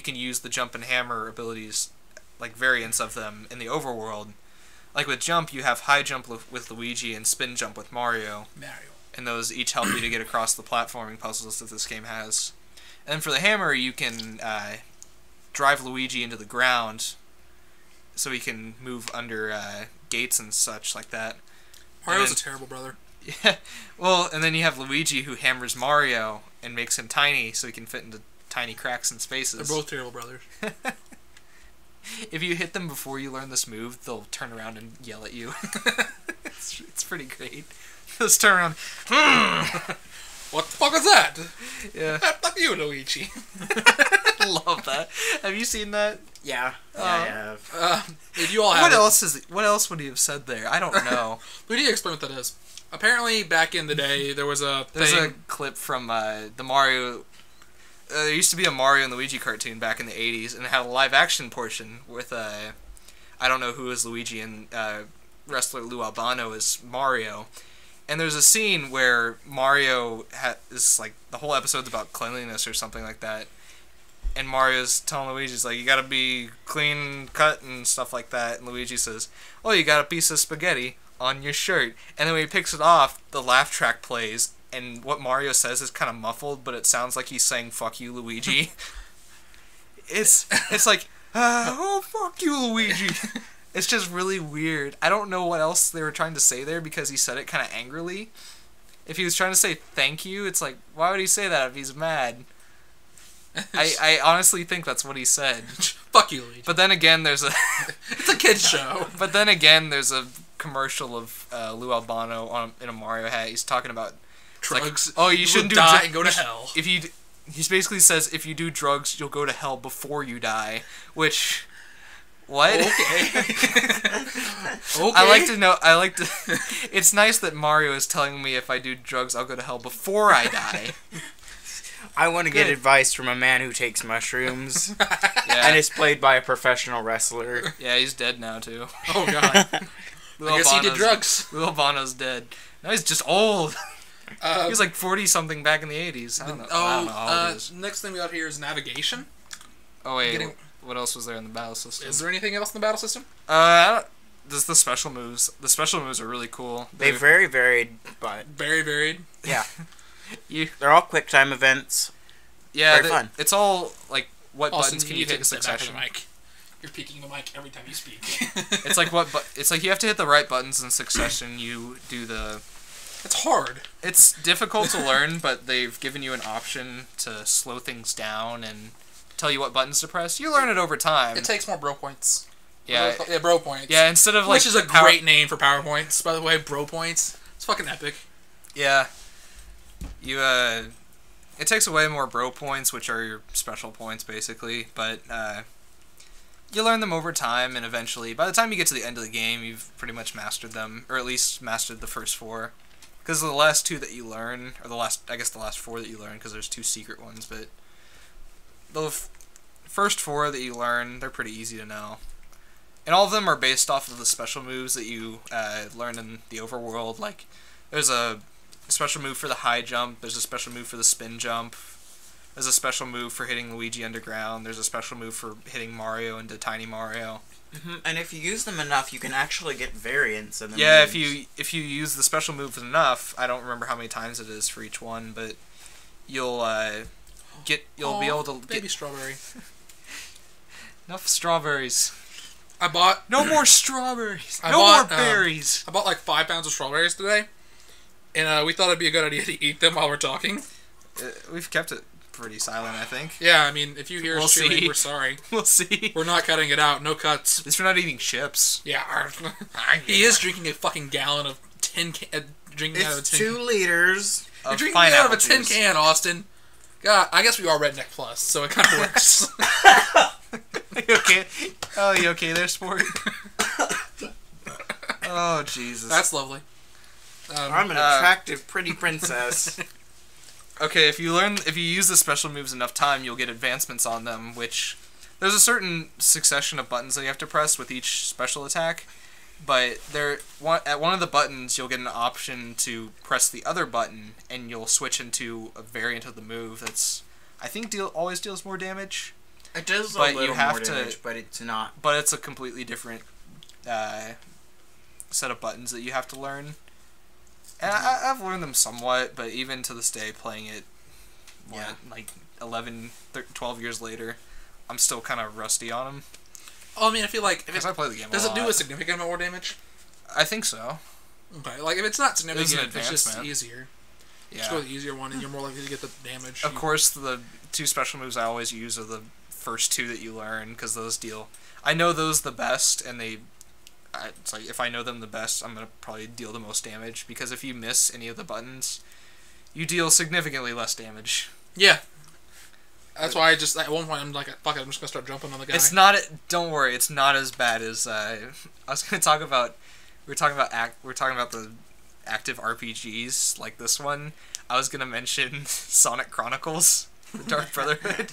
can use the jump and hammer abilities, like variants of them in the overworld. Like with jump, you have high jump with Luigi and spin jump with Mario. And those each help you to get across the platforming puzzles that this game has. And for the hammer, you can drive Luigi into the ground so he can move under gates and such like that. Mario's a terrible brother. Yeah, well, and then you have Luigi who hammers Mario and makes him tiny so he can fit into tiny cracks and spaces. They're both terrible brothers. if you hit them before you learn this move, they'll turn around and yell at you. It's pretty great. Let's turn around. What the fuck is that? Yeah. Fuck you, Luigi. Love that. Have you seen that? Yeah, I have. You all have What else would he have said there? I don't know. We need to explain what that is. Apparently, back in the day, there was a There's thing. a clip from the Mario. There used to be a Mario and Luigi cartoon back in the 80s, and it had a live-action portion with I don't know who is Luigi, and wrestler Lou Albano is Mario. And there's a scene where Mario is like, the whole episode's about cleanliness or something like that. And Mario's telling Luigi, he's like, you gotta be clean cut and stuff like that. And Luigi says, oh, you got a piece of spaghetti on your shirt. And then when he picks it off, the laugh track plays. And what Mario says is kind of muffled, but it sounds like he's saying, fuck you, Luigi. It's like, oh, fuck you, Luigi. It's just really weird. I don't know what else they were trying to say there because he said it kind of angrily. If he was trying to say thank you, it's like, why would he say that if he's mad? I honestly think that's what he said. Fuck you, Luigi. But then again, there's a... It's a kid's show. But then again, there's a commercial of Lou Albano in a Mario hat. He's talking about... Drugs. Like, oh, you shouldn't die and go to hell. If you... He basically says, if you do drugs, you'll go to hell before you die. Which... What? Okay. Okay. I like to... It's nice that Mario is telling me if I do drugs, I'll go to hell before I die. I want to get advice from a man who takes mushrooms. Yeah. And is played by a professional wrestler. Yeah, he's dead now, too. Oh, God. I guess he did drugs. Lou Albano's dead. Now he's just old. He was like 40-something back in the 80s. I don't know how old he is. Next thing we got here is navigation. Oh, wait. What else was there in the battle system? Is there anything else in the battle system? There's the special moves. The special moves are really cool. They're very varied, but... Very varied. Yeah. They're all quick time events. Yeah, very fun. It's all, like, what Austin, buttons can you hit in succession. Back of the mic. You're peeking the mic every time you speak. It's like it's like you have to hit the right buttons in succession. You do the... It's hard. It's difficult to learn, but they've given you an option to slow things down and tell you what buttons to press. You learn it over time. It takes more bro points. Yeah. Yeah, bro points. Yeah, instead of like... Which is a great name for PowerPoints, by the way, bro points. It's fucking epic. Yeah. You, it takes away more bro points, which are your special points, basically, but, you learn them over time, and eventually, by the time you get to the end of the game, you've pretty much mastered them, or at least mastered the first 4. Because the last 2 that you learn, or the last 4 that you learn, because there's 2 secret ones, but the first 4 that you learn, they're pretty easy to know. And all of them are based off of the special moves that you learn in the overworld. Like, there's a special move for the high jump, there's a special move for the spin jump, there's a special move for hitting Luigi underground, there's a special move for hitting Mario into Tiny Mario. Mm-hmm. And if you use them enough, you can actually get variants in them. Yeah, if you use the special moves enough, I don't remember how many times it is for each one, but you'll be able to baby strawberry. Enough strawberries. I bought no more strawberries. More berries. I bought like 5 pounds of strawberries today, and we thought it'd be a good idea to eat them while we're talking. We've kept it pretty silent, I think. Yeah, I mean, if you hear us chewing, we're sorry. We'll see. We're not cutting it out. No cuts. At least we're not eating chips. Yeah. He is drinking a fucking gallon of drinking out of a tin. 2 liters. You're drinking out of a tin can, Austin. God, I guess we are Redneck Plus, so it kind of works. You okay? Oh, you okay there, sport? Oh, Jesus. That's lovely. I'm an attractive, pretty princess. Okay, if you use the special moves enough time, you'll get advancements on them, which... There's a certain succession of buttons that you have to press with each special attack, but at one of the buttons, you'll get an option to press the other button, and you'll switch into a variant of the move that's, I think, always deals more damage. It does but a little you have more to, damage, but it's not. But it's a completely different set of buttons that you have to learn. And I've learned them somewhat, but even to this day, playing it, like 12 years later, I'm still kind of rusty on them. Oh, I mean, I feel like... Because I play the game does it do a significant amount more damage? I think so. Okay, like, if it's not significant, it's just easier. Yeah. Just go with the easier one, and you're more likely to get the damage. Of course, the 2 special moves I always use are the first two that you learn, because those deal... I know those the best, and it's like, if I know them the best, I'm going to probably deal the most damage, because if you miss any of the buttons, you deal significantly less damage. Yeah. That's why at one point, I'm like, fuck it, I'm just going to start jumping on the guy. It's not... Don't worry, it's not as bad as... I was going to talk about... We're talking about the active RPGs, like this one. I was going to mention Sonic Chronicles, the Dark Brotherhood.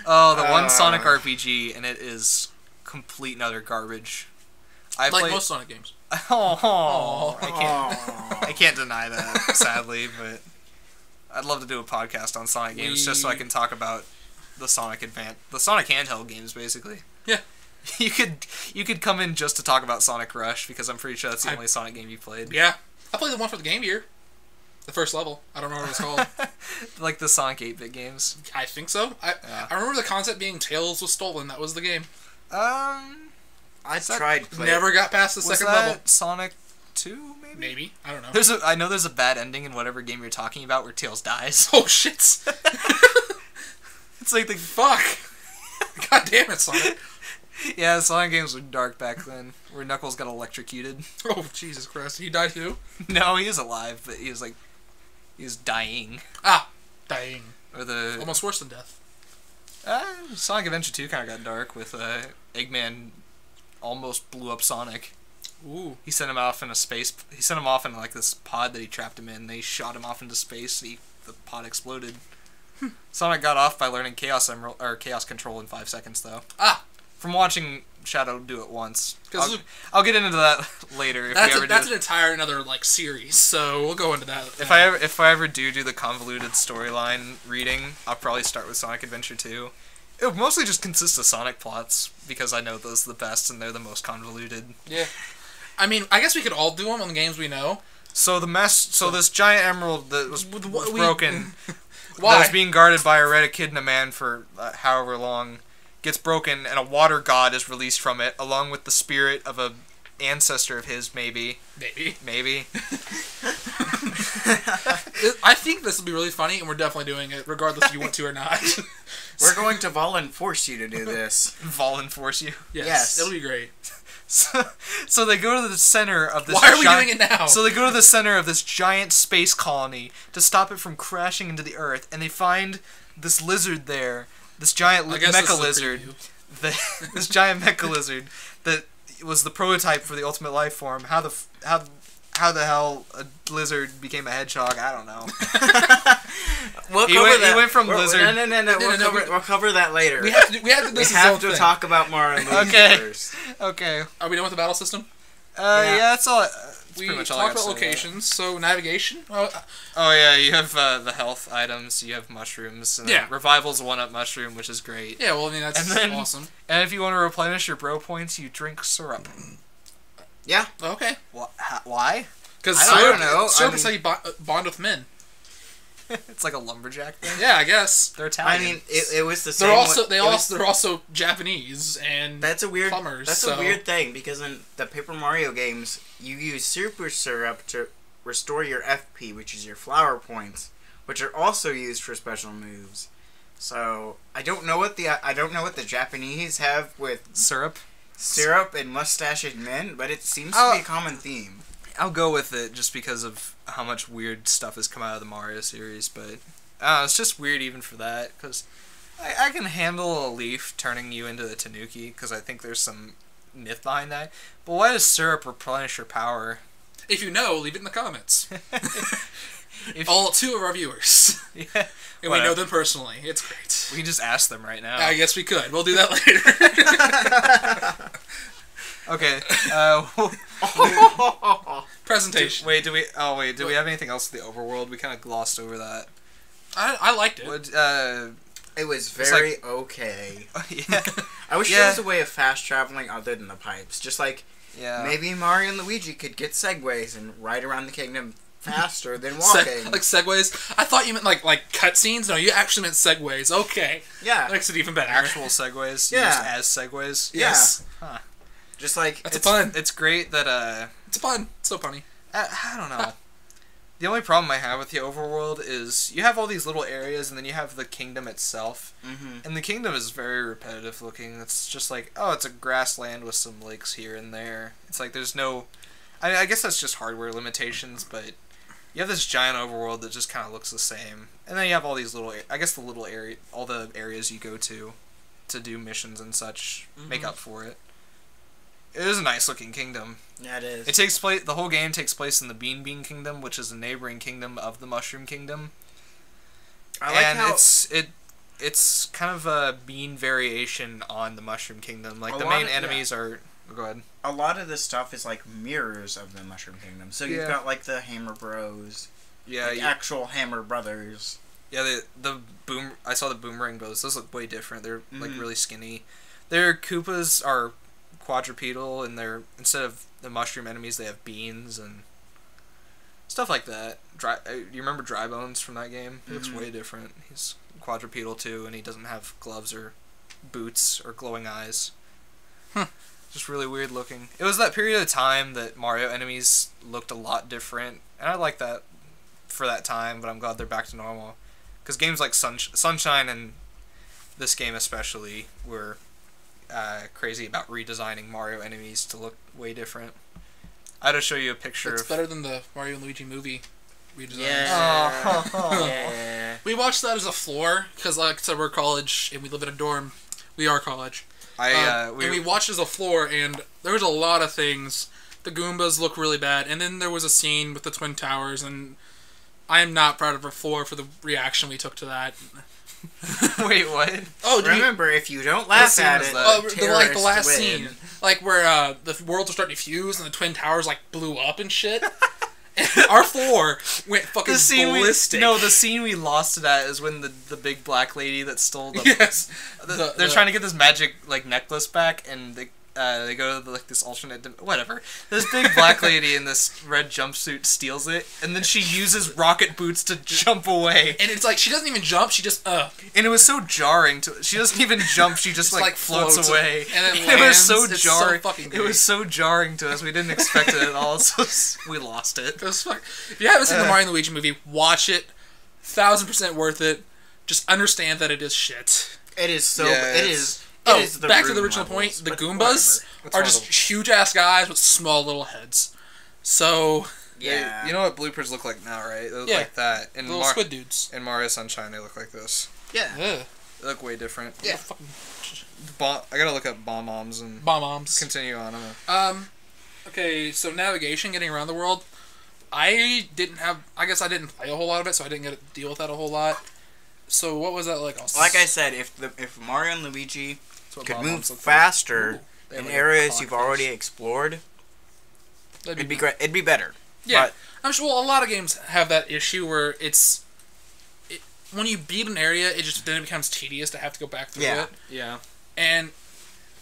One Sonic RPG, and it is complete and utter garbage. Most Sonic games. I can't deny that, sadly, but I'd love to do a podcast on Sonic games just so I can talk about the Sonic handheld games, basically. Yeah. You could come in just to talk about Sonic Rush, because I'm pretty sure that's the only Sonic game you played. Yeah. I played the one for the Game Gear. The first level. I don't know what it was called. Like the Sonic 8-bit games? I think so. I remember the concept being Tails was stolen. That was the game. I tried playing. Never got past the second level. Sonic 2, maybe? Maybe. I don't know. I know there's a bad ending in whatever game you're talking about where Tails dies. Oh, shit. It's like the... Fuck. God damn it, Sonic. Yeah, Sonic games were dark back then, where Knuckles got electrocuted. Oh, Jesus Christ. He died too? No, he was alive, but he was dying. Dying. Or the... Almost worse than death. Sonic Adventure 2 kind of got dark with Eggman almost blew up Sonic. Ooh. He sent him off in like this pod that he trapped him in. They shot him off into space. The pod exploded. Sonic got off by learning Chaos Control in 5 seconds, though. From watching Shadow do it once. I'll get into that later. That's an entire another series, so we'll go into that. If I ever do the convoluted storyline reading, I'll probably start with Sonic Adventure 2. It mostly just consists of Sonic plots, because I know those are the best and they're the most convoluted. Yeah. I mean, I guess we could all do them on the games we know. So this giant emerald that was broken, Why? that was being guarded by a red echidna man for however long, gets broken, and a water god is released from it, along with the spirit of a ancestor of his, maybe. I think this will be really funny, and we're definitely doing it, regardless if you want to or not. We're going to volunforce you to do this. Volunforce you? Yes. It'll be great. So they go to the center of this... Why are we doing it now? So they go to the center of this giant space colony to stop it from crashing into the Earth, and they find this lizard there, this giant mecha lizard. This giant mecha lizard that was the prototype for the ultimate life form. How the hell a lizard became a hedgehog, I don't know. He went from lizard... No. We'll cover that later. We have to talk about Mario Luigi first. Okay. Are we done with the battle system? Yeah, that's all... We talked about locations, so navigation. Oh yeah, you have the health items, you have mushrooms, and Revival's 1-up mushroom, which is great. Yeah, well, I mean, that's awesome. And if you want to replenish your bro points, you drink syrup. Yeah. Okay. Why? Because I don't know. Syrup is how you bond with men. It's like a lumberjack thing. Yeah, I guess. They're Italian. I mean, it was the same. They're also Japanese and that's a weird plumbers. That's a weird thing, because in the Paper Mario games, you use super syrup to restore your FP, which is your flower points, which are also used for special moves. So I don't know what the Japanese have with syrup and mustached men, but it seems to be a common theme. I'll go with it just because of how much weird stuff has come out of the Mario series, but it's just weird even for that, because I can handle a leaf turning you into the Tanuki, because I think there's some myth behind that, but why does syrup replenish your power? If you know, leave it in the comments. All 2 of our viewers. Yeah. And we know them personally. It's great. We can just ask them right now. I guess we could. We'll do that later. Okay. Presentation. Did we have anything else with the overworld? We kind of glossed over that. I liked it. It was very okay. Yeah. I wish there was a way of fast traveling other than the pipes. Just maybe Mario and Luigi could get segways and ride around the kingdom faster than walking. Like segways? I thought you meant like cutscenes. No, you actually meant segways. Okay. Yeah. That makes it even better. Actual segways? Yeah. Used as segways? Yes. Yeah. Huh. Just like... That's a pun. It's great that... It's a pun. It's so funny. I don't know. The only problem I have with the overworld is you have all these little areas, and then you have the kingdom itself. Mm-hmm. And the kingdom is very repetitive looking. It's just like, oh, it's a grassland with some lakes here and there. It's like there's no... I guess that's just hardware limitations, but you have this giant overworld that just kind of looks the same. And then you have all these little... I guess the little area... All the areas you go to do missions and such make up for it. It is a nice looking kingdom. Yeah, it is. It takes place. The whole game takes place in the Bean Kingdom, which is a neighboring kingdom of the Mushroom Kingdom. I like and how it's kind of a bean variation on the Mushroom Kingdom. Like the main enemies are. Oh, go ahead. A lot of this stuff is like mirrors of the Mushroom Kingdom. So you've got like the Hammer Bros. Yeah, like actual Hammer Brothers. Yeah, the boom. I saw the Boomerang Bros. Those look way different. They're like really skinny. Their Koopas are quadrupedal, and they're, instead of the mushroom enemies, they have beans and stuff like that. You remember Dry Bones from that game? He looks way different. He's quadrupedal too, and he doesn't have gloves or boots or glowing eyes. Just really weird looking. It was that period of time that Mario enemies looked a lot different, and I like that for that time, but I'm glad they're back to normal. Because games like Sunshine and this game especially were crazy about redesigning Mario enemies to look way different. I had to show you a picture. It's better than the Mario and Luigi movie redesign. Yeah. Yeah. We watched that as a floor because, like I said, we're college and we live in a dorm. We are college. And we watched it as a floor, and there was a lot of things. The Goombas look really bad, and then there was a scene with the Twin Towers, and I am not proud of our floor for the reaction we took to that. Wait, what? Oh, remember, if you don't laugh at it, the last scene, like where the worlds are starting to fuse and the Twin Towers like blew up and shit. And our floor went fucking ballistic. The scene we lost it at is when the big black lady that stole the... they're trying to get this magic like necklace back, and they go to this alternate... Whatever. This big black lady in this red jumpsuit steals it, and then she uses rocket boots to jump away. And it's like, she doesn't even jump, she just, And it was so jarring to... She doesn't even jump, she just like floats away. And then it was so jarring. So fucking it was so jarring to us, we didn't expect it at all, so we lost it. It was if you haven't seen the Mario and Luigi movie, watch it. 1000% worth it. Just understand that it is shit. It is so... Yeah, it is... Back to the original point, the Goombas are just huge-ass guys with small little heads. So... Yeah. You know what bloopers look like now, right? They look like that. In little squid dudes. In Mario Sunshine, they look like this. Yeah. They look way different. Yeah. I gotta look up Bomb-Oms and... Bomb-Oms. Continue on. Okay, so navigation, getting around the world. I guess I didn't play a whole lot of it, so I didn't get to deal with that a whole lot. So what was that like? Like I said, if Mario and Luigi could move look faster like. in areas you've already explored, it'd be great. It'd be better. Yeah, but, I'm sure. Well, a lot of games have that issue where when you beat an area, then it becomes tedious to have to go back through it. Yeah. And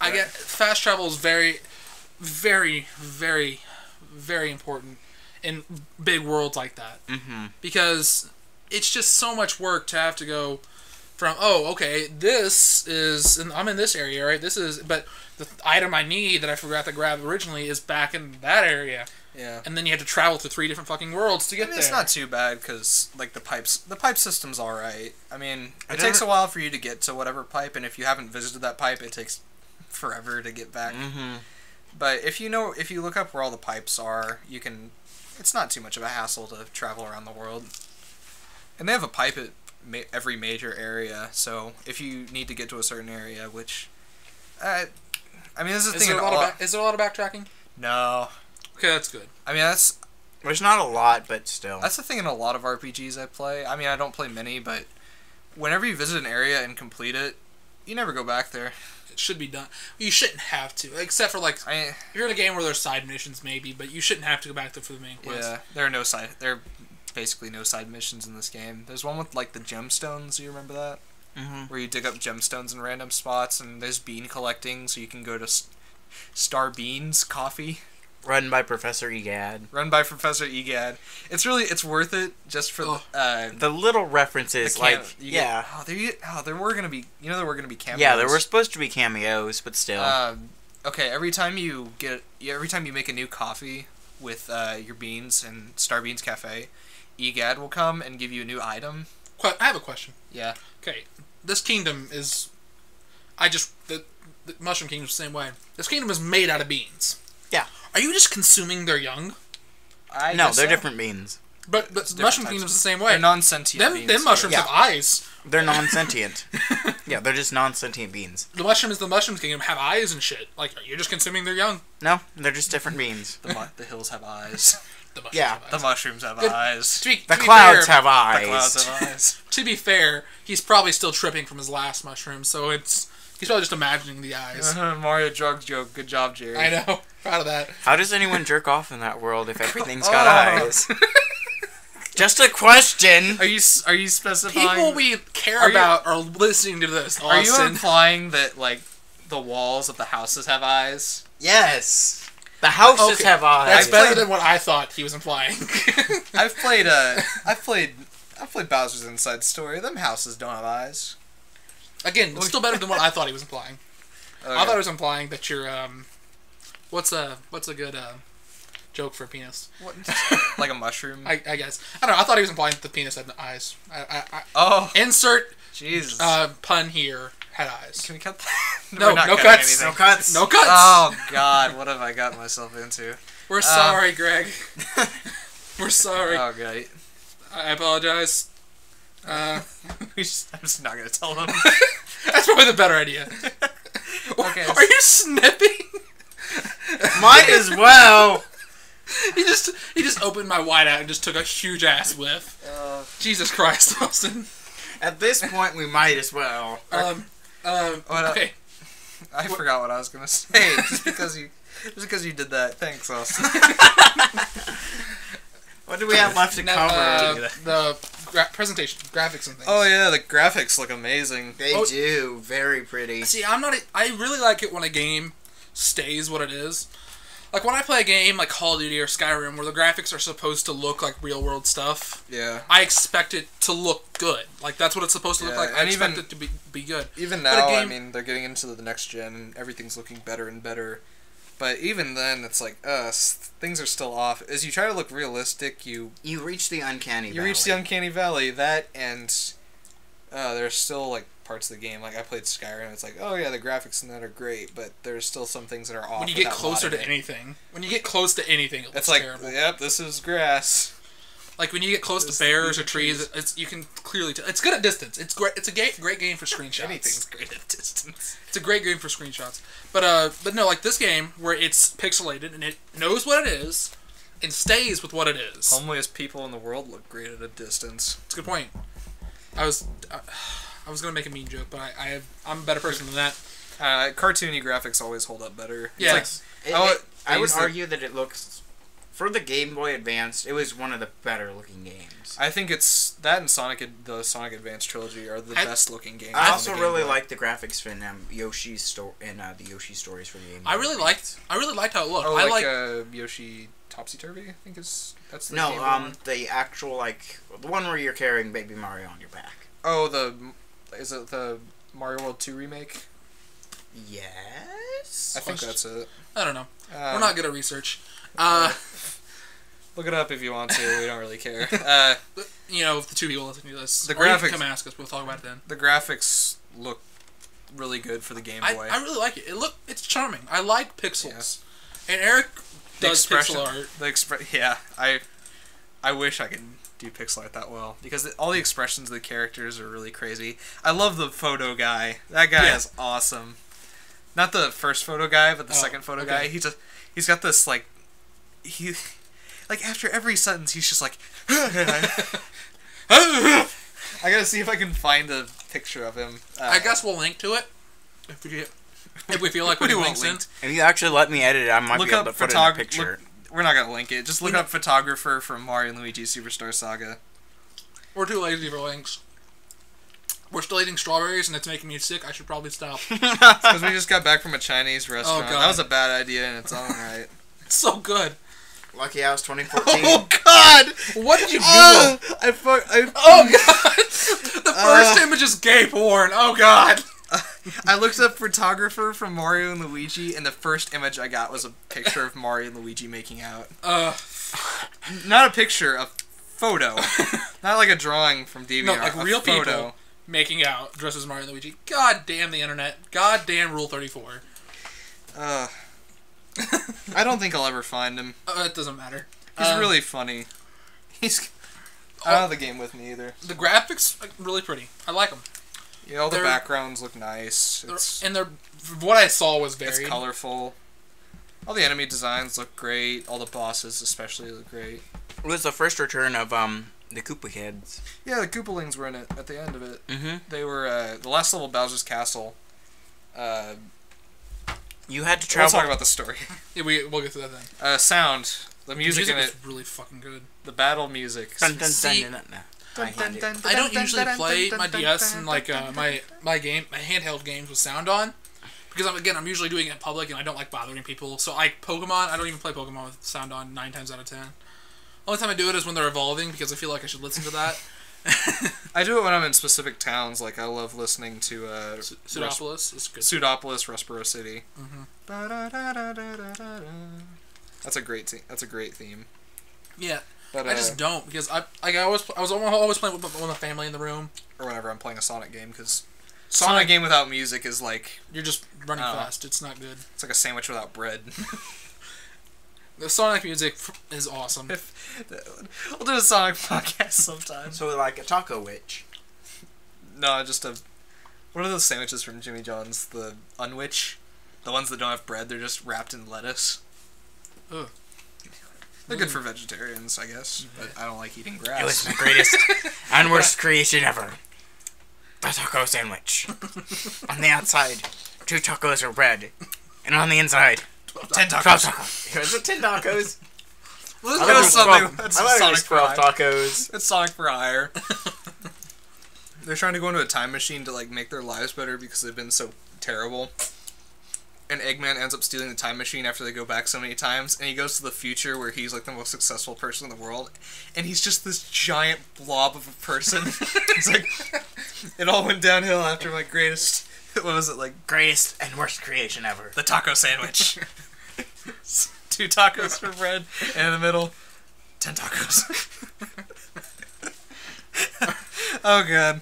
I get fast travel is very, very, very, very important in big worlds like that because it's just so much work to have to go from, I'm in this area, right? But the item I need that I forgot to grab originally is back in that area. Yeah. And then you have to travel to 3 different fucking worlds to get there. It's not too bad because, like, the pipe system's alright. I mean, it takes a while for you to get to whatever pipe, and if you haven't visited that pipe, it takes forever to get back. But if you look up where all the pipes are, it's not too much of a hassle to travel around the world. And they have a pipe at every major area, so if you need to get to a certain area, which... I mean, this is the thing... Is there a lot of backtracking? No. Okay, that's good. I mean, there's not a lot, but still. That's the thing in a lot of RPGs I play. I mean, I don't play many, but whenever you visit an area and complete it, you never go back there. It should be done. You shouldn't have to, except for, like, if you're in a game where there's side missions, maybe, but you shouldn't have to go back there for the main quest. Yeah, there are basically no side missions in this game. There's one with, like, the gemstones. You remember that? Where you dig up gemstones in random spots, and there's bean collecting, so you can go to Star Beans Coffee. Run by Professor Egad. It's worth it just for the little references, there were gonna be cameos. Yeah, there were supposed to be cameos, but still. Okay, every time you make a new coffee with your beans in Star Beans Cafe, EGAD will come and give you a new item. I have a question. Yeah. Okay, this kingdom is... The Mushroom Kingdom's the same way. This kingdom is made out of beans. Yeah. Are you just consuming their young? No, they're different beans. But Mushroom Kingdom's the same way. They're non-sentient beans. Them mushrooms have eyes. They're non-sentient. Yeah, they're just non-sentient beans. The Mushroom Kingdom have eyes and shit. Like, you're just consuming their young. No, they're just different beans. The hills have eyes. The mushrooms have eyes. The clouds have eyes. The clouds have eyes. To be fair, he's probably still tripping from his last mushroom, so he's probably just imagining the eyes. Mario drug joke. Good job, Jerry. I know. Proud of that. How does anyone jerk off in that world if everything's got eyes? Just a question. Are you specifying? People we care about are listening to this. Are Austin. you implying that like the walls of the houses have eyes? Yes. The houses have eyes. That's better than what I thought he was implying. I've played Bowser's Inside Story. Them houses don't have eyes. Again, it's still better than what I thought he was implying. Okay. I thought he was implying that you're what's a good joke for a penis? What? Like a mushroom? I guess. I don't know. I thought he was implying that the penis had eyes. Insert Jesus. Pun here. Had eyes. Can we cut that? No, no cuts. No cuts. No cuts. Oh God, what have I got myself into? We're sorry, Greg. We're sorry. Oh, great. I apologize. I'm just not gonna tell them. That's probably the better idea. Okay. Are you snipping? Might as well. He just opened my whiteout and just took a huge ass whiff. Jesus Christ, Austin. At this point, we might as well. Okay. I forgot what I was gonna say. Just because you did that. Thanks, Austin. What do we have left to cover? The presentation, graphics and things. Oh yeah, the graphics look amazing. They do. Very pretty. See, I really like it when a game stays what it is. Like when I play a game like Call of Duty or Skyrim where the graphics are supposed to look like real world stuff. Yeah. I expect it to look good. Like that's what it's supposed to look like. I expect it to be good. Even now, I mean, they're getting into the next gen and everything's looking better and better. But even then, it's like, things are still off. As you try to look realistic, you reach the uncanny valley. You reach the uncanny valley. That and there's still like parts of the game. Like I played Skyrim. It's like, oh yeah, the graphics in that are great, but there's still some things that are off. When you get closer to anything, it looks terrible. Yep, this is grass. Like when you get close to bears or trees, you can clearly tell. It's good at distance. It's great. It's a great game for screenshots. Anything's great at distance. It's a great game for screenshots. But no, like this game where it's pixelated and it knows what it is and stays with what it is. Homeliest people in the world look great at a distance. That's a good point. I was gonna make a mean joke, but I'm a better person than that. Cartoony graphics always hold up better. Yeah. I would argue that it looks, for the Game Boy Advance, it was one of the better looking games. I think it's that and the Sonic Advance trilogy are the best looking games. I also really like the graphics in Yoshi's the Yoshi stories for the Game Boy. I really liked how it looked. Oh, Yoshi Topsy Turvy, I think that's the Game Boy the actual the one where you're carrying Baby Mario on your back. Oh, is it the Mario World 2 remake? Yes. I think that's it. I don't know. We're not good at research. Look it up if you want to. We don't really care. If the two people listening to this, the or you graphics. can come ask us. We'll talk about it then. The graphics look really good for the Game Boy. I really like it. It's charming. I like pixels, and Eric does pixel art. I wish I could do pixel art that well because all the expressions of the characters are really crazy. I love the photo guy. That guy is awesome. Not the first photo guy, but the second photo guy. He's got this after every sentence he's just like I gotta see if I can find a picture of him. I guess we'll link to it if we feel like putting links in. If you actually let me edit it, I might be able to put it in a picture. We're not gonna link it. Just look up photographer from Mario Luigi Superstar Saga. We're too lazy for links. We're still eating strawberries and it's making me sick. I should probably stop. Because we just got back from a Chinese restaurant. Oh, God. That was a bad idea in its own right. It's so good. Lucky I was 2014. Oh God! What did you do? Oh God! The first image is gay porn. Oh God! I looked up photographer from Mario and Luigi, and the first image I got was a picture of Mario and Luigi making out. Not a picture, a photo, not like a drawing from DVR. No, like real photo. people making out dressed as Mario Luigi. God damn the internet. God damn Rule 34. I don't think I'll ever find him. It doesn't matter. He's really funny. I don't have the game with me either. The graphics are really pretty. I like them. Yeah, all the backgrounds look nice. What I saw was varied. It's colorful. All the enemy designs look great. All the bosses especially look great. It was the first return of the Koopa kids. Yeah, the Koopalings were in it at the end of it. Mm-hmm. They were the last level of Bowser's Castle. You had to travel. We'll talk about the story. Yeah, we'll get to that then. Sound. The music in was it. really fucking good. The battle music. See, I don't usually play my DS and like my handheld games with sound on because I'm usually doing it in public and I don't like bothering people. So like Pokemon, I don't even play Pokemon with sound on 9 times out of 10. Only time I do it is when they're evolving because I feel like I should listen to that. I do it when I'm in specific towns. Like I love listening to Pseudopolis is good. Pseudopolis, Rustboro City. Mm-hmm. That's a great theme. Yeah. But, I just don't because I was always playing with my family in the room. Or whenever I'm playing a Sonic game, because Sonic game without music is like you're just running fast. It's not good. It's like a sandwich without bread. The Sonic music is awesome. We'll do a Sonic podcast sometime. So like a taco witch. No, just a. What are those sandwiches from Jimmy John's? The Unwich, the ones that don't have bread. They're just wrapped in lettuce. Ugh. They're good for vegetarians, I guess, but I don't like eating grass. It was my greatest and worst creation ever. The taco sandwich. On the outside, 2 tacos are bread, and on the inside, 10 tacos. 12 tacos. It was 10 tacos. Well, I that's thought That's it was Sonic for 12 hire. tacos. It's Sonic for hire. They're trying to go into a time machine to like make their lives better because they've been so terrible. And Eggman ends up stealing the time machine after they go back so many times, and he goes to the future where he's like the most successful person in the world, and he's just this giant blob of a person. It's like it all went downhill after my greatest. What was it like? Greatest and worst creation ever. The taco sandwich. 2 tacos for bread, and in the middle, 10 tacos. Oh god.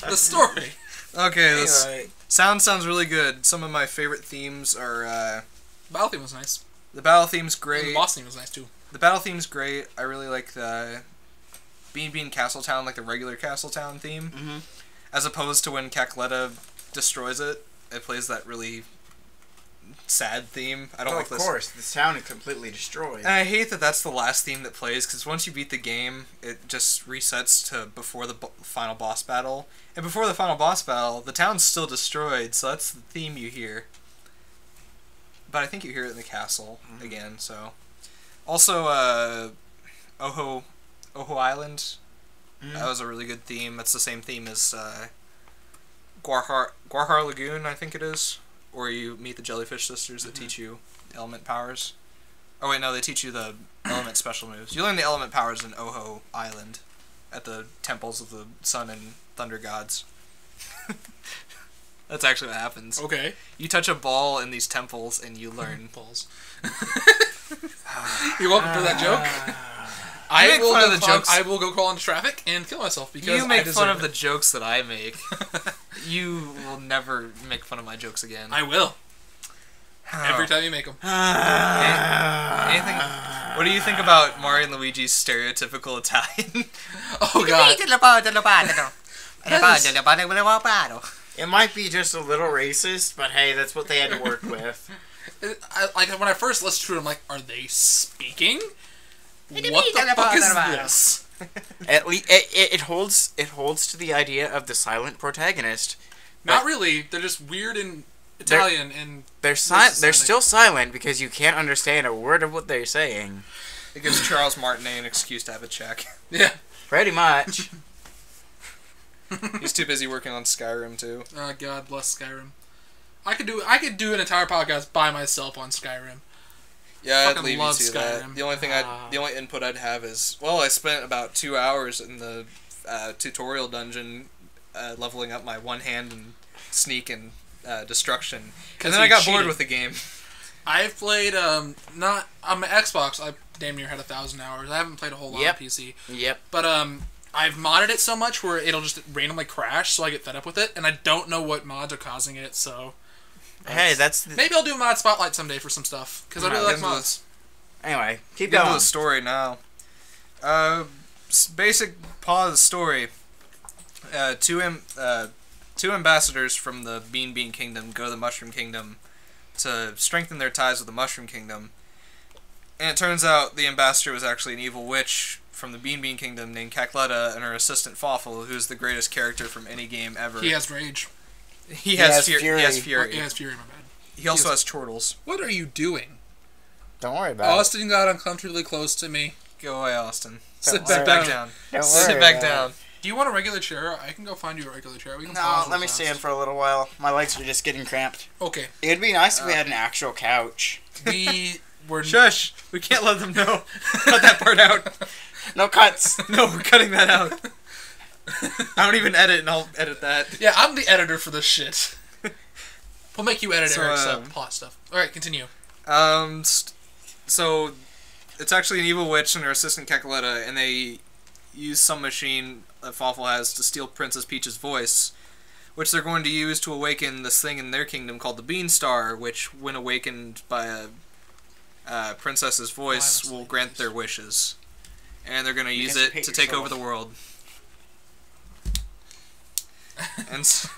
The story. Okay, this Anyway. sounds really good. Some of my favorite themes are Battle theme was nice. the battle theme's And great. the boss theme was nice too. The battle theme's great. I really like the Bean Castletown, like the regular Castletown theme, Mm-hmm. as opposed to when Cackletta destroys it. It plays that really sad theme. I don't like this. Of course, the sound is completely destroyed. And I hate that that's the last theme that plays, because once you beat the game, it just resets to before the final boss battle. And before the final boss battle, the town's still destroyed, so that's the theme you hear. But I think you hear it in the castle again, so. Also, Oho Island. That was a really good theme. That's the same theme as Guarhar Lagoon, I think it is. Where you meet the Jellyfish Sisters that teach you element powers. Oh wait, no, they teach you the element special moves. You learn the element powers in Oho Island, at the temples of the Sun and Thunder gods. That's actually what happens. Okay. You touch a ball in these temples and you learn. Balls. You're welcome for that joke. make fun of the jokes. I will go crawl into traffic and kill myself because You make I deserve fun of it. the jokes that I make. You will never make fun of my jokes again. I will. Every time you make them. Anything? What do you think about Mario and Luigi's stereotypical Italian? Oh god. It might be just a little racist, but hey, that's what they had to work with. Like when I first listened to it, I'm like, are they speaking? What the fuck is this? At least it holds to the idea of the silent protagonist. Not really. They're just weird in Italian and They're still silent because you can't understand a word of what they're saying. It gives Charles Martinet an excuse to have a check. yeah. Pretty much. He's too busy working on Skyrim too. God bless Skyrim. I could do an entire podcast by myself on Skyrim. Yeah, I'd Fucking leave you love to Skyrim. that. The only input I'd have is, well, I spent about 2 hours in the tutorial dungeon leveling up my one hand and sneak and destruction, and then I got bored with the game. I've played on my Xbox. I damn near had 1,000 hours. I haven't played a whole lot on PC. Yep. But I've modded it so much where it'll just randomly crash, so I get fed up with it, and I don't know what mods are causing it. So hey, that's maybe I'll do a mod spotlight someday for some stuff because I really like mods. Anyway, keep Get going. into the story now. Basic plot of the story. Two ambassadors from the Bean Kingdom go to the Mushroom Kingdom to strengthen their ties with the Mushroom Kingdom. And it turns out the ambassador was actually an evil witch from the Bean Kingdom named Cacletta, and her assistant Fawful, who's the greatest character from any game ever. He has rage. He has fury. He has fury, my bad. He also has chortles. What are you doing? Don't worry about it. Austin got uncomfortably close to me. Go away, Austin. Sit back down. Sit back down. Do you want a regular chair? I can go find you a regular chair. We can No, pause let me fast. stand for a little while. My legs are just getting cramped. Okay. It'd be nice if we had an actual couch. We were... Shush! We can't let them know. Cut that part out. No cuts. No, we're cutting that out. I don't even edit, and I'll edit that. Yeah, I'm the editor for this shit. We'll make you edit Eric's plot stuff. Alright, continue. So, it's actually an evil witch and her assistant Cacletta, and they use some machine that Fawful has to steal Princess Peach's voice, which they're going to use to awaken this thing in their kingdom called the Bean Star, which, when awakened by a princess's voice, will grant their wishes. And they're going to use it to take over the world. And so,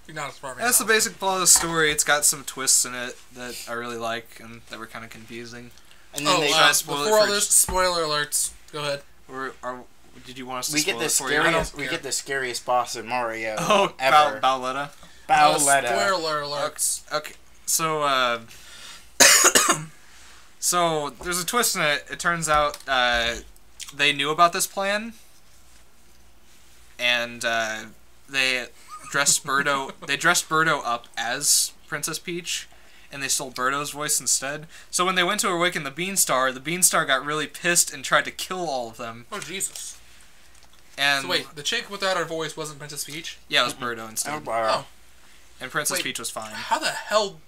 You're not a smart man. that's the basic plot of the story. It's got some twists in it that I really like and that were kind of confusing. And then before all this, spoiler alerts. Go ahead. Did you want us to we spoil get the it for you? scariest. We get the scariest boss in Mario. Oh, ever. Bowletta. Bowletta. Spoiler alerts. Okay. So so there's a twist in it. It turns out they knew about this plan, and they dressed Birdo. They dressed Birdo up as Princess Peach, and they stole Birdo's voice instead. So when they went to awaken the Beanstar got really pissed and tried to kill all of them. Oh, Jesus. And So wait, the chick without her voice wasn't Princess Peach? yeah, it was Birdo instead. Oh. And Princess Peach was fine. How the hell...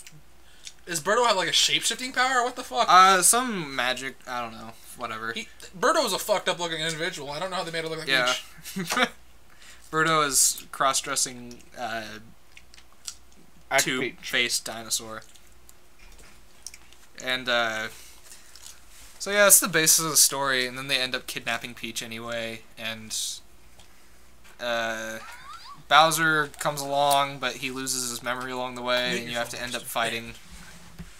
Does Birdo have, like, a shape-shifting power? What the fuck? Some magic, I don't know, whatever. Birdo's a fucked-up-looking individual. I don't know how they made it look like Peach. Birdo is cross-dressing, two-faced dinosaur. And, so yeah, that's the basis of the story, and then they end up kidnapping Peach anyway, and, Bowser comes along, but he loses his memory along the way, and you have to end up fighting...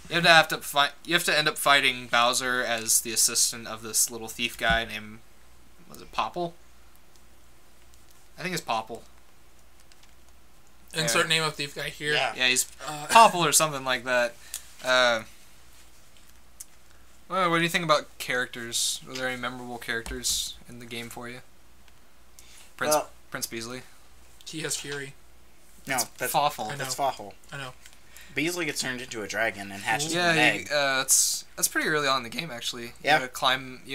You have to end up fighting Bowser as the assistant of this little thief guy named... Was it Popple? I think it's Popple. Insert name of thief guy here. Yeah, he's Popple or something like that. Well, what do you think about characters? Were there any memorable characters in the game for you? Prince Beasley? He has fury. No, that's Fawful. That's Fawful. I know. Beasley gets turned into a dragon and hatches an Yeah, egg. that's pretty early on in the game, actually. Yeah. You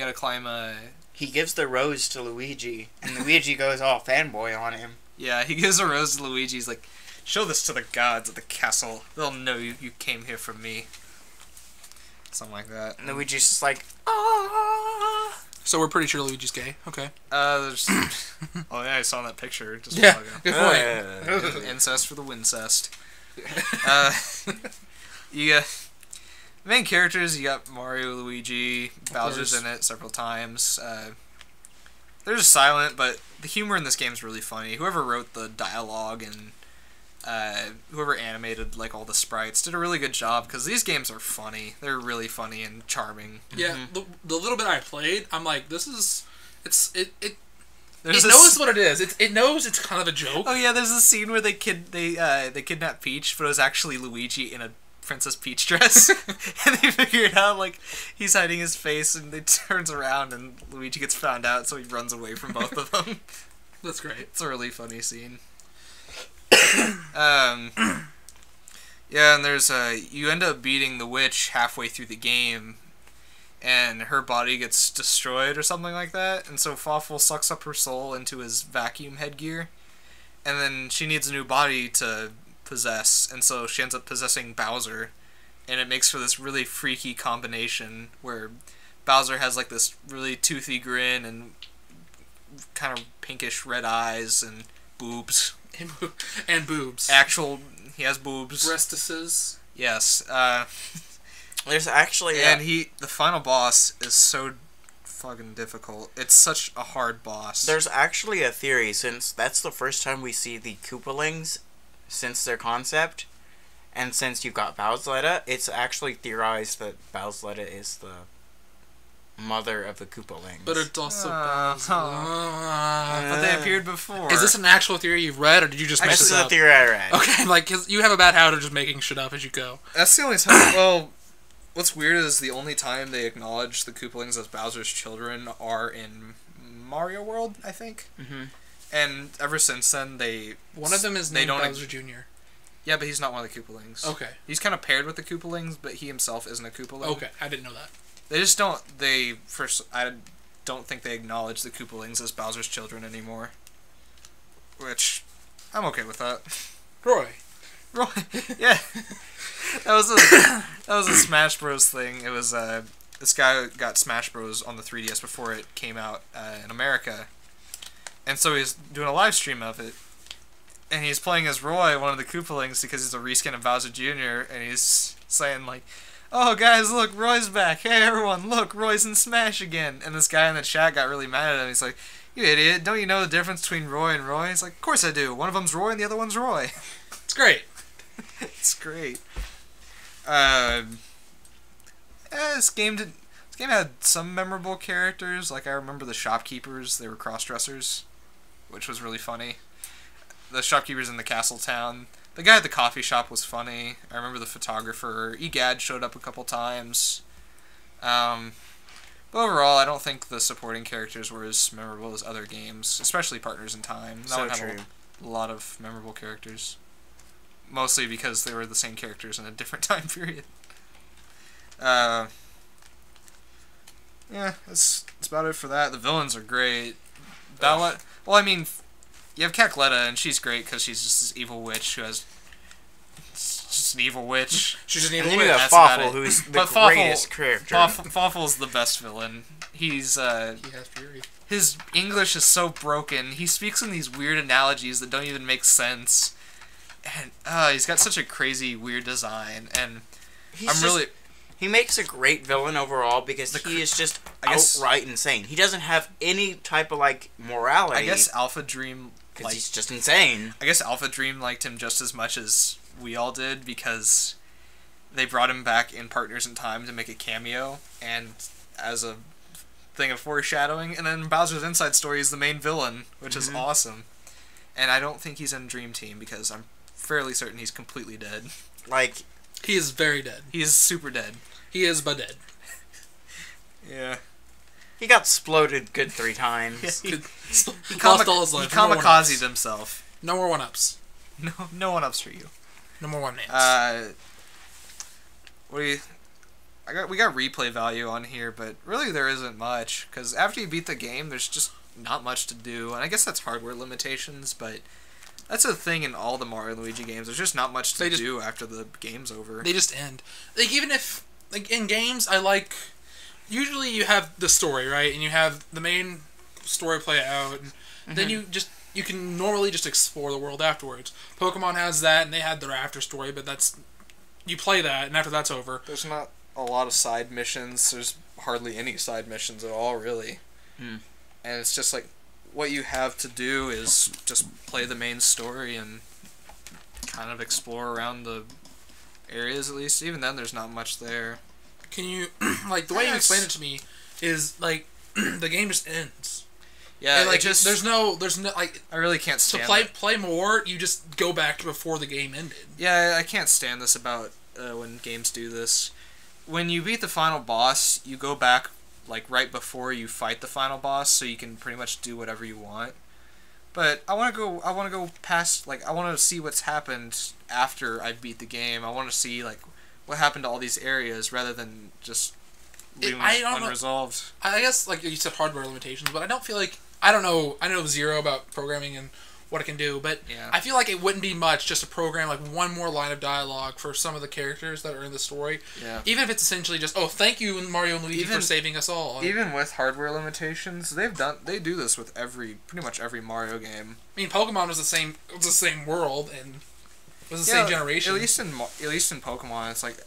gotta climb a... He gives the rose to Luigi, and Luigi goes all fanboy on him. Yeah, he gives a rose to Luigi. He's like, show this to the gods at the castle. They'll know you came here from me. Something like that. And Luigi's just like, ah. So we're pretty sure Luigi's gay. Okay. There's... oh yeah, I saw that picture just a Yeah, while ago. good point. Incest for the Wincest. You got... The main characters, you got Mario, Luigi, Bowser's in it several times. They're just silent, but the humor in this game is really funny. Whoever wrote the dialogue and whoever animated like all the sprites did a really good job, because these games are funny. They're really funny and charming. Yeah, the little bit I played, I'm like, this is... It There's knows what it is. It knows it's kind of a joke. Oh yeah, there's a scene where they kidnap Peach, but it was actually Luigi in a Princess Peach dress, and they figure it out, like, he's hiding his face, and it turns around, and Luigi gets found out, so he runs away from both of them. That's great. It's a really funny scene. Yeah, and there's you end up beating the witch halfway through the game, and her body gets destroyed or something like that, and so Fawful sucks up her soul into his vacuum headgear, and then she needs a new body to possess, and so she ends up possessing Bowser, and it makes for this really freaky combination where Bowser has like this really toothy grin and kind of pinkish red eyes and boobs. And boobs. He has boobs. Breastises. Yes. There's actually... the final boss is so fucking difficult. It's such a hard boss. There's actually a theory, since that's the first time we see the Koopalings since their concept, and since you've got Bowsletta, it's actually theorized that Bowsletta is the mother of the Koopalings. But it's also but they appeared before. Is this an actual theory you've read, or did you just make This this is up? a theory I read. Okay, like, 'cause you have a bad habit of just making shit up as you go. That's the only time... Well, what's weird is the only time they acknowledge the Koopalings as Bowser's children are in Mario World, I think. Mm-hmm. And ever since then, One of them is named Bowser Jr. Yeah, but he's not one of the Koopalings. Okay. He's kind of paired with the Koopalings, but he himself isn't a Koopaling. Okay, I didn't know that. They just don't... I don't think they acknowledge the Koopalings as Bowser's children anymore. Which, I'm okay with that. Roy, yeah. That was a Smash Bros. Thing. It was, this guy got Smash Bros. On the 3DS before it came out in America. And so he's doing a live stream of it. And he's playing as Roy, one of the Koopalings, because he's a reskin of Bowser Jr., and he's saying, like, "Oh, guys, look, Roy's back. Hey, everyone, look, Roy's in Smash again." And this guy in the chat got really mad at him. He's like, "You idiot, don't you know the difference between Roy and Roy?" He's like, "Of course I do. One of them's Roy and the other one's Roy." it's great. It's great. This game had some memorable characters. Like, I remember the shopkeepers. They were cross-dressers, which was really funny. The shopkeepers in the castle town. The guy at the coffee shop was funny. I remember the photographer. Egad showed up a couple times. But overall, I don't think the supporting characters were as memorable as other games, especially Partners in Time. That one had a lot of memorable characters. Mostly because they were the same characters in a different time period. Yeah, that's about it for that. The villains are great. Well, I mean, you have Cackletta, and she's great because she's just this evil witch who has... just an evil witch. She's an And evil then you witch. have Fawful, who's the greatest character. Fawful's the best villain. He has fury. His English is so broken. He speaks in these weird analogies that don't even make sense. And he's got such a crazy, weird design. And He makes a great villain overall because he is just outright insane. He doesn't have any type of, like, morality. I guess Alpha Dream... because he's just insane. I guess Alpha Dream liked him just as much as we all did because they brought him back in Partners in Time to make a cameo and as a thing of foreshadowing. And then Bowser's Inside Story is the main villain, which is awesome. And I don't think he's in Dream Team because I'm fairly certain he's completely dead. Like, he is very dead. He is super dead. He is but dead. Yeah. He got exploded good 3 times. He Lost all his life. He kamikazed himself. No more one-ups. No one-ups for you. No more one-names. We got replay value on here, but really there isn't much, because after you beat the game, there's just not much to do, and I guess that's hardware limitations, but that's a thing in all the Mario Luigi games. There's just not much to do after the game's over. They just end. Like, even if, like, in games, usually you have the story, right, and you have the main story play out, and then you can normally just explore the world afterwards. Pokemon has that, and they had their after story, but you play that, and after that's over. There's not a lot of side missions. There's hardly any side missions at all, really. And it's just like, what you have to do is just play the main story and kind of explore around the areas, at least. Even then, there's not much there. Can you, like, the way you explain it to me is, like, the game just ends. Yeah, and, like, there's no, like... I really can't stand to play more, you just go back to before the game ended. Yeah, I can't stand this about when games do this. When you beat the final boss, you go back, like, right before you fight the final boss, so you can pretty much do whatever you want. But I want to go past, like, I want to see what's happened after I beat the game. I want to see, like, what happened to all these areas, rather than just leaving it unresolved. I guess, like you said, hardware limitations, but I don't feel like... I don't know. I know zero about programming and what it can do. But Yeah. I feel like it wouldn't be much just to program like one more line of dialogue for some of the characters that are in the story. Yeah. Even if it's essentially just, oh, thank you, Mario and Luigi, for saving us all. Even with hardware limitations, they do this with pretty much every Mario game. I mean, Pokemon was the same world and was the same generation. At least in Pokemon, it's like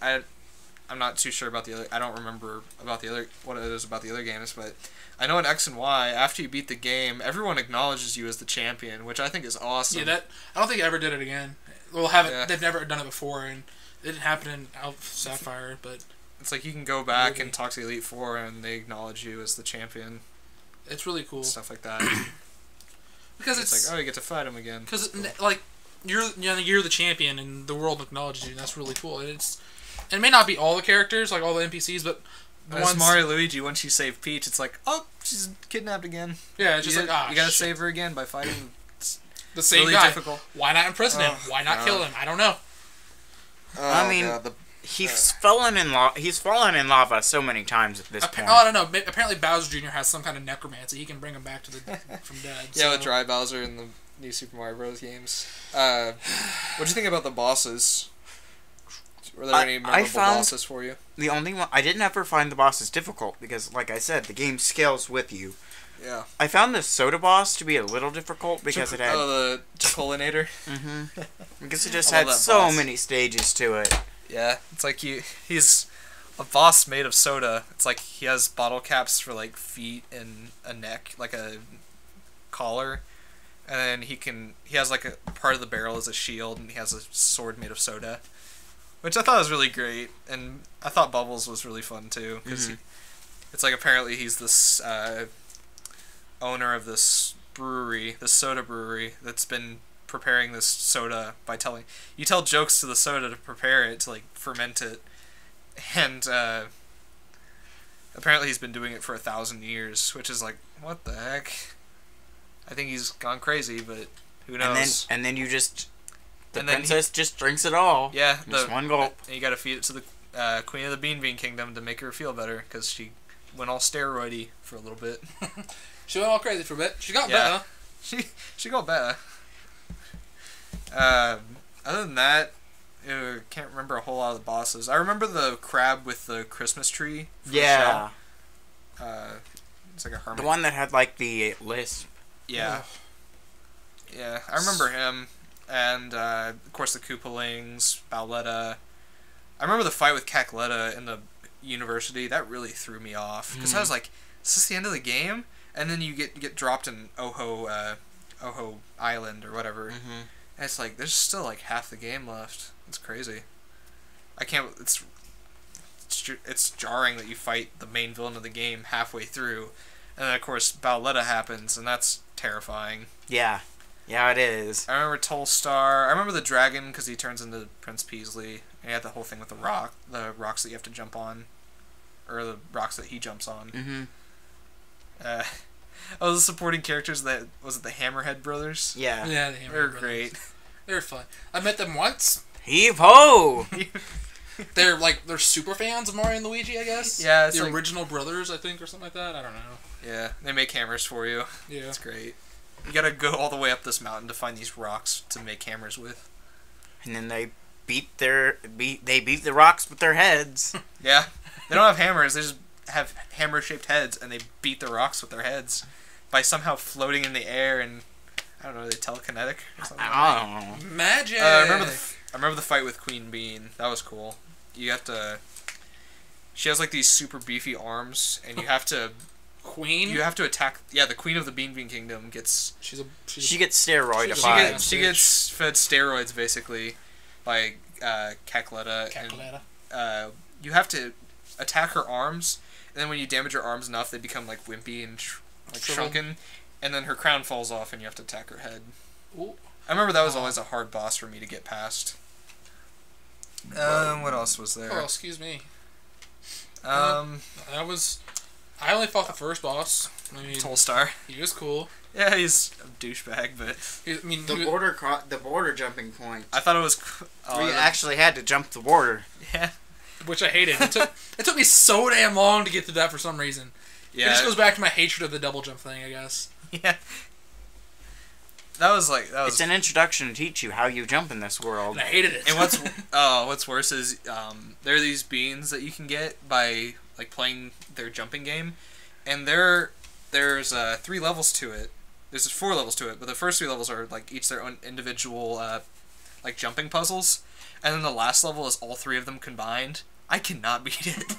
I'm not too sure about the other. I don't remember about the other what it is about the other games, but I know in X and Y, after you beat the game, everyone acknowledges you as the champion, which I think is awesome. Yeah, I don't think I ever did it again. Well, they've never done it before, and it didn't happen in Alpha Sapphire, but it's like you can go back and talk to the Elite Four, and they acknowledge you as the champion. It's really cool. Stuff like that. Because it's like, oh, you get to fight him again. Because like you're the champion, and the world acknowledges you, and that's really cool. And it may not be all the characters, like all the NPCs, but as Mario Luigi, once you save Peach, it's like, oh, she's kidnapped again. Yeah, it's just you gotta save her again by fighting the same really guy. Difficult. Why not imprison him? Why not kill him? I don't know. I mean, he's fallen in lava so many times at this point. Oh, I don't know. Apparently, Bowser Jr. has some kind of necromancy. He can bring him back to from dead. Yeah, with Dry Bowser in the new Super Mario Bros. Games. What'd you think about the bosses? Were there any memorable bosses for you? The only one I didn't ever find the bosses difficult because, like I said, the game scales with you. Yeah. I found the soda boss to be a little difficult because it had the Chocolinator. Because it just had so many stages to it. Yeah, it's like he's a boss made of soda. It's like he has bottle caps for like feet and a neck, like a collar, and then he has like a part of the barrel as a shield, and he has a sword made of soda. Which I thought was really great, and I thought Bubbles was really fun too, because it's like apparently he's this owner of this brewery, this soda brewery, that's been preparing this soda by you tell jokes to the soda to prepare it, to like ferment it, and apparently he's been doing it for 1,000 years, which is like, what the heck? I think he's gone crazy, but who knows? And then you just... The princess just drinks it all. Yeah. Just one gulp. And you gotta feed it to the Queen of the Bean Bean Kingdom to make her feel better, because she went all steroidy for a little bit. She went all crazy for a bit. She got better. She got better. Other than that, I can't remember a whole lot of the bosses. I remember the crab with the Christmas tree. Yeah. It's like a hermit. The one that had like the lisp. Yeah. Yeah, I remember him. And, of course, the Koopalings, Bowletta. I remember the fight with Cackletta in the university. That really threw me off. Because I was like, is this the end of the game? And then you get dropped in Oho Island or whatever. And it's like, there's still like half the game left. It's crazy. I can't... It's jarring that you fight the main villain of the game halfway through. And then, of course, Bowletta happens, and that's terrifying. Yeah. Yeah, it is. I remember Tolstar. I remember the dragon because he turns into Prince Peasley. And he had the whole thing with the rocks that you have to jump on, or the rocks that he jumps on. The supporting characters was it the Hammerhead brothers? Yeah. Yeah, the Hammerhead They're brothers. great. They're fun. I met them once. Heave ho! They're super fans of Mario and Luigi, I guess. Yeah, it's the original brothers, I think, or something like that. I don't know. Yeah, they make hammers for you. Yeah, it's great. You gotta go all the way up this mountain to find these rocks to make hammers with. And then they beat the rocks with their heads. Yeah. They don't have hammers, they just have hammer-shaped heads, and they beat the rocks with their heads by somehow floating in the air, and I don't know, are they telekinetic or something? I don't know. Magic! I remember the fight with Queen Bean. That was cool. You have to... She has like these super beefy arms, and you have to... Queen? You have to attack... Yeah, the Queen of the Bean Bean Kingdom gets... She gets steroidified. She gets fed steroids, basically, by Cackletta. And, you have to attack her arms, and then when you damage her arms enough, they become like wimpy and shrunken, and then her crown falls off, and you have to attack her head. Ooh. I remember that was always a hard boss for me to get past. What else was there? Oh, excuse me. I only fought the first boss. I mean, Tolstar. He was cool. Yeah, he's a douchebag, but... The border jumping point. I thought it was... we actually had to jump the border. Yeah. Which I hated. It took me so damn long to get through that for some reason. Yeah. It just goes back to my hatred of the double jump thing, I guess. Yeah. that was like that was. It's an introduction to teach you how you jump in this world. And I hated it. And what's worse is there are these beans that you can get by like playing their jumping game, and there's 3 levels to it. There's 4 levels to it, but the first 3 levels are like each their own individual like jumping puzzles, and then the last level is all 3 of them combined. I cannot beat it.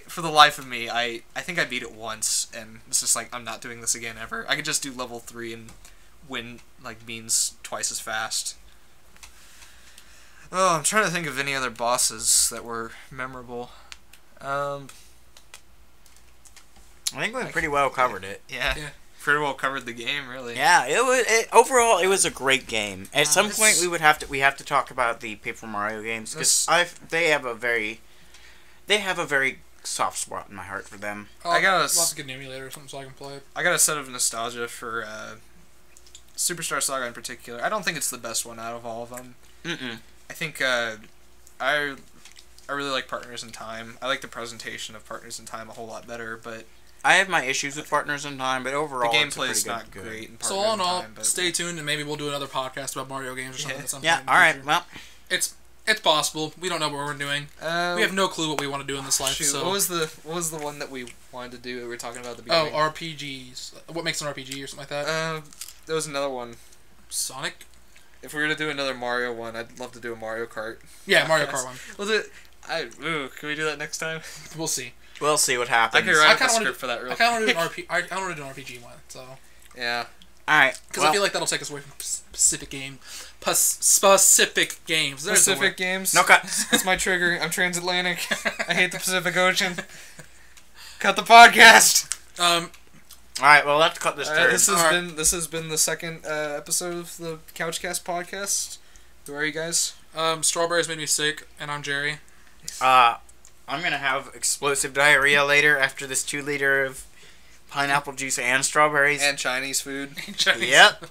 For the life of me, I think I beat it once, and it's just like I'm not doing this again ever. I could just do level 3 and win like beans twice as fast. Oh, I'm trying to think of any other bosses that were memorable. I think we pretty well covered it. Yeah. Pretty well covered the game, really. Yeah, overall it was a great game. At some point we have to talk about the Paper Mario games because they have a very soft spot in my heart for them. I got lots of good emulator or something so I can play it. I got a set of nostalgia for Superstar Saga in particular. I don't think it's the best one out of all of them. I think I really like Partners in Time. I like the presentation of Partners in Time a whole lot better, but I have my issues with Partners in Time, but overall the gameplay is not great. So all in all, stay tuned and maybe we'll do another podcast about Mario games or something. At some point all right. Well, it's possible. We don't know what we're doing. We have no clue what we want to do in this life. Shoot, so what was the one that we wanted to do that we were talking about at the beginning? Oh, RPGs. What makes an RPG or something like that? There was another one. Sonic. If we were to do another Mario one, I'd love to do a Mario Kart. Yeah, Mario Kart one. Can we do that next time? We'll see. We'll see what happens. I can write a script for that real quick. I want to do an RPG one, so... Yeah. Alright. Because I feel like that'll take us away from specific games. Specific games. Pacific games? No cut. That's my trigger. I'm transatlantic. I hate the Pacific Ocean. Cut the podcast! Alright, well, let's cut this turd. This has been the second episode of the CouchCast podcast. Who are you guys? Strawberries made me sick, and I'm Jerry. I'm gonna have explosive diarrhea later after this 2-liter of pineapple juice and strawberries. And Chinese food. Yep.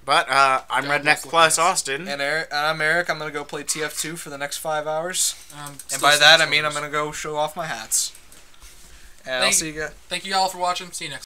But I'm Redneck Plus Austin. And I'm Eric. I'm gonna go play TF2 for the next 5 hours. And by that I mean I'm gonna go show off my hats. And I'll see you guys. Thank you all for watching. See you next time.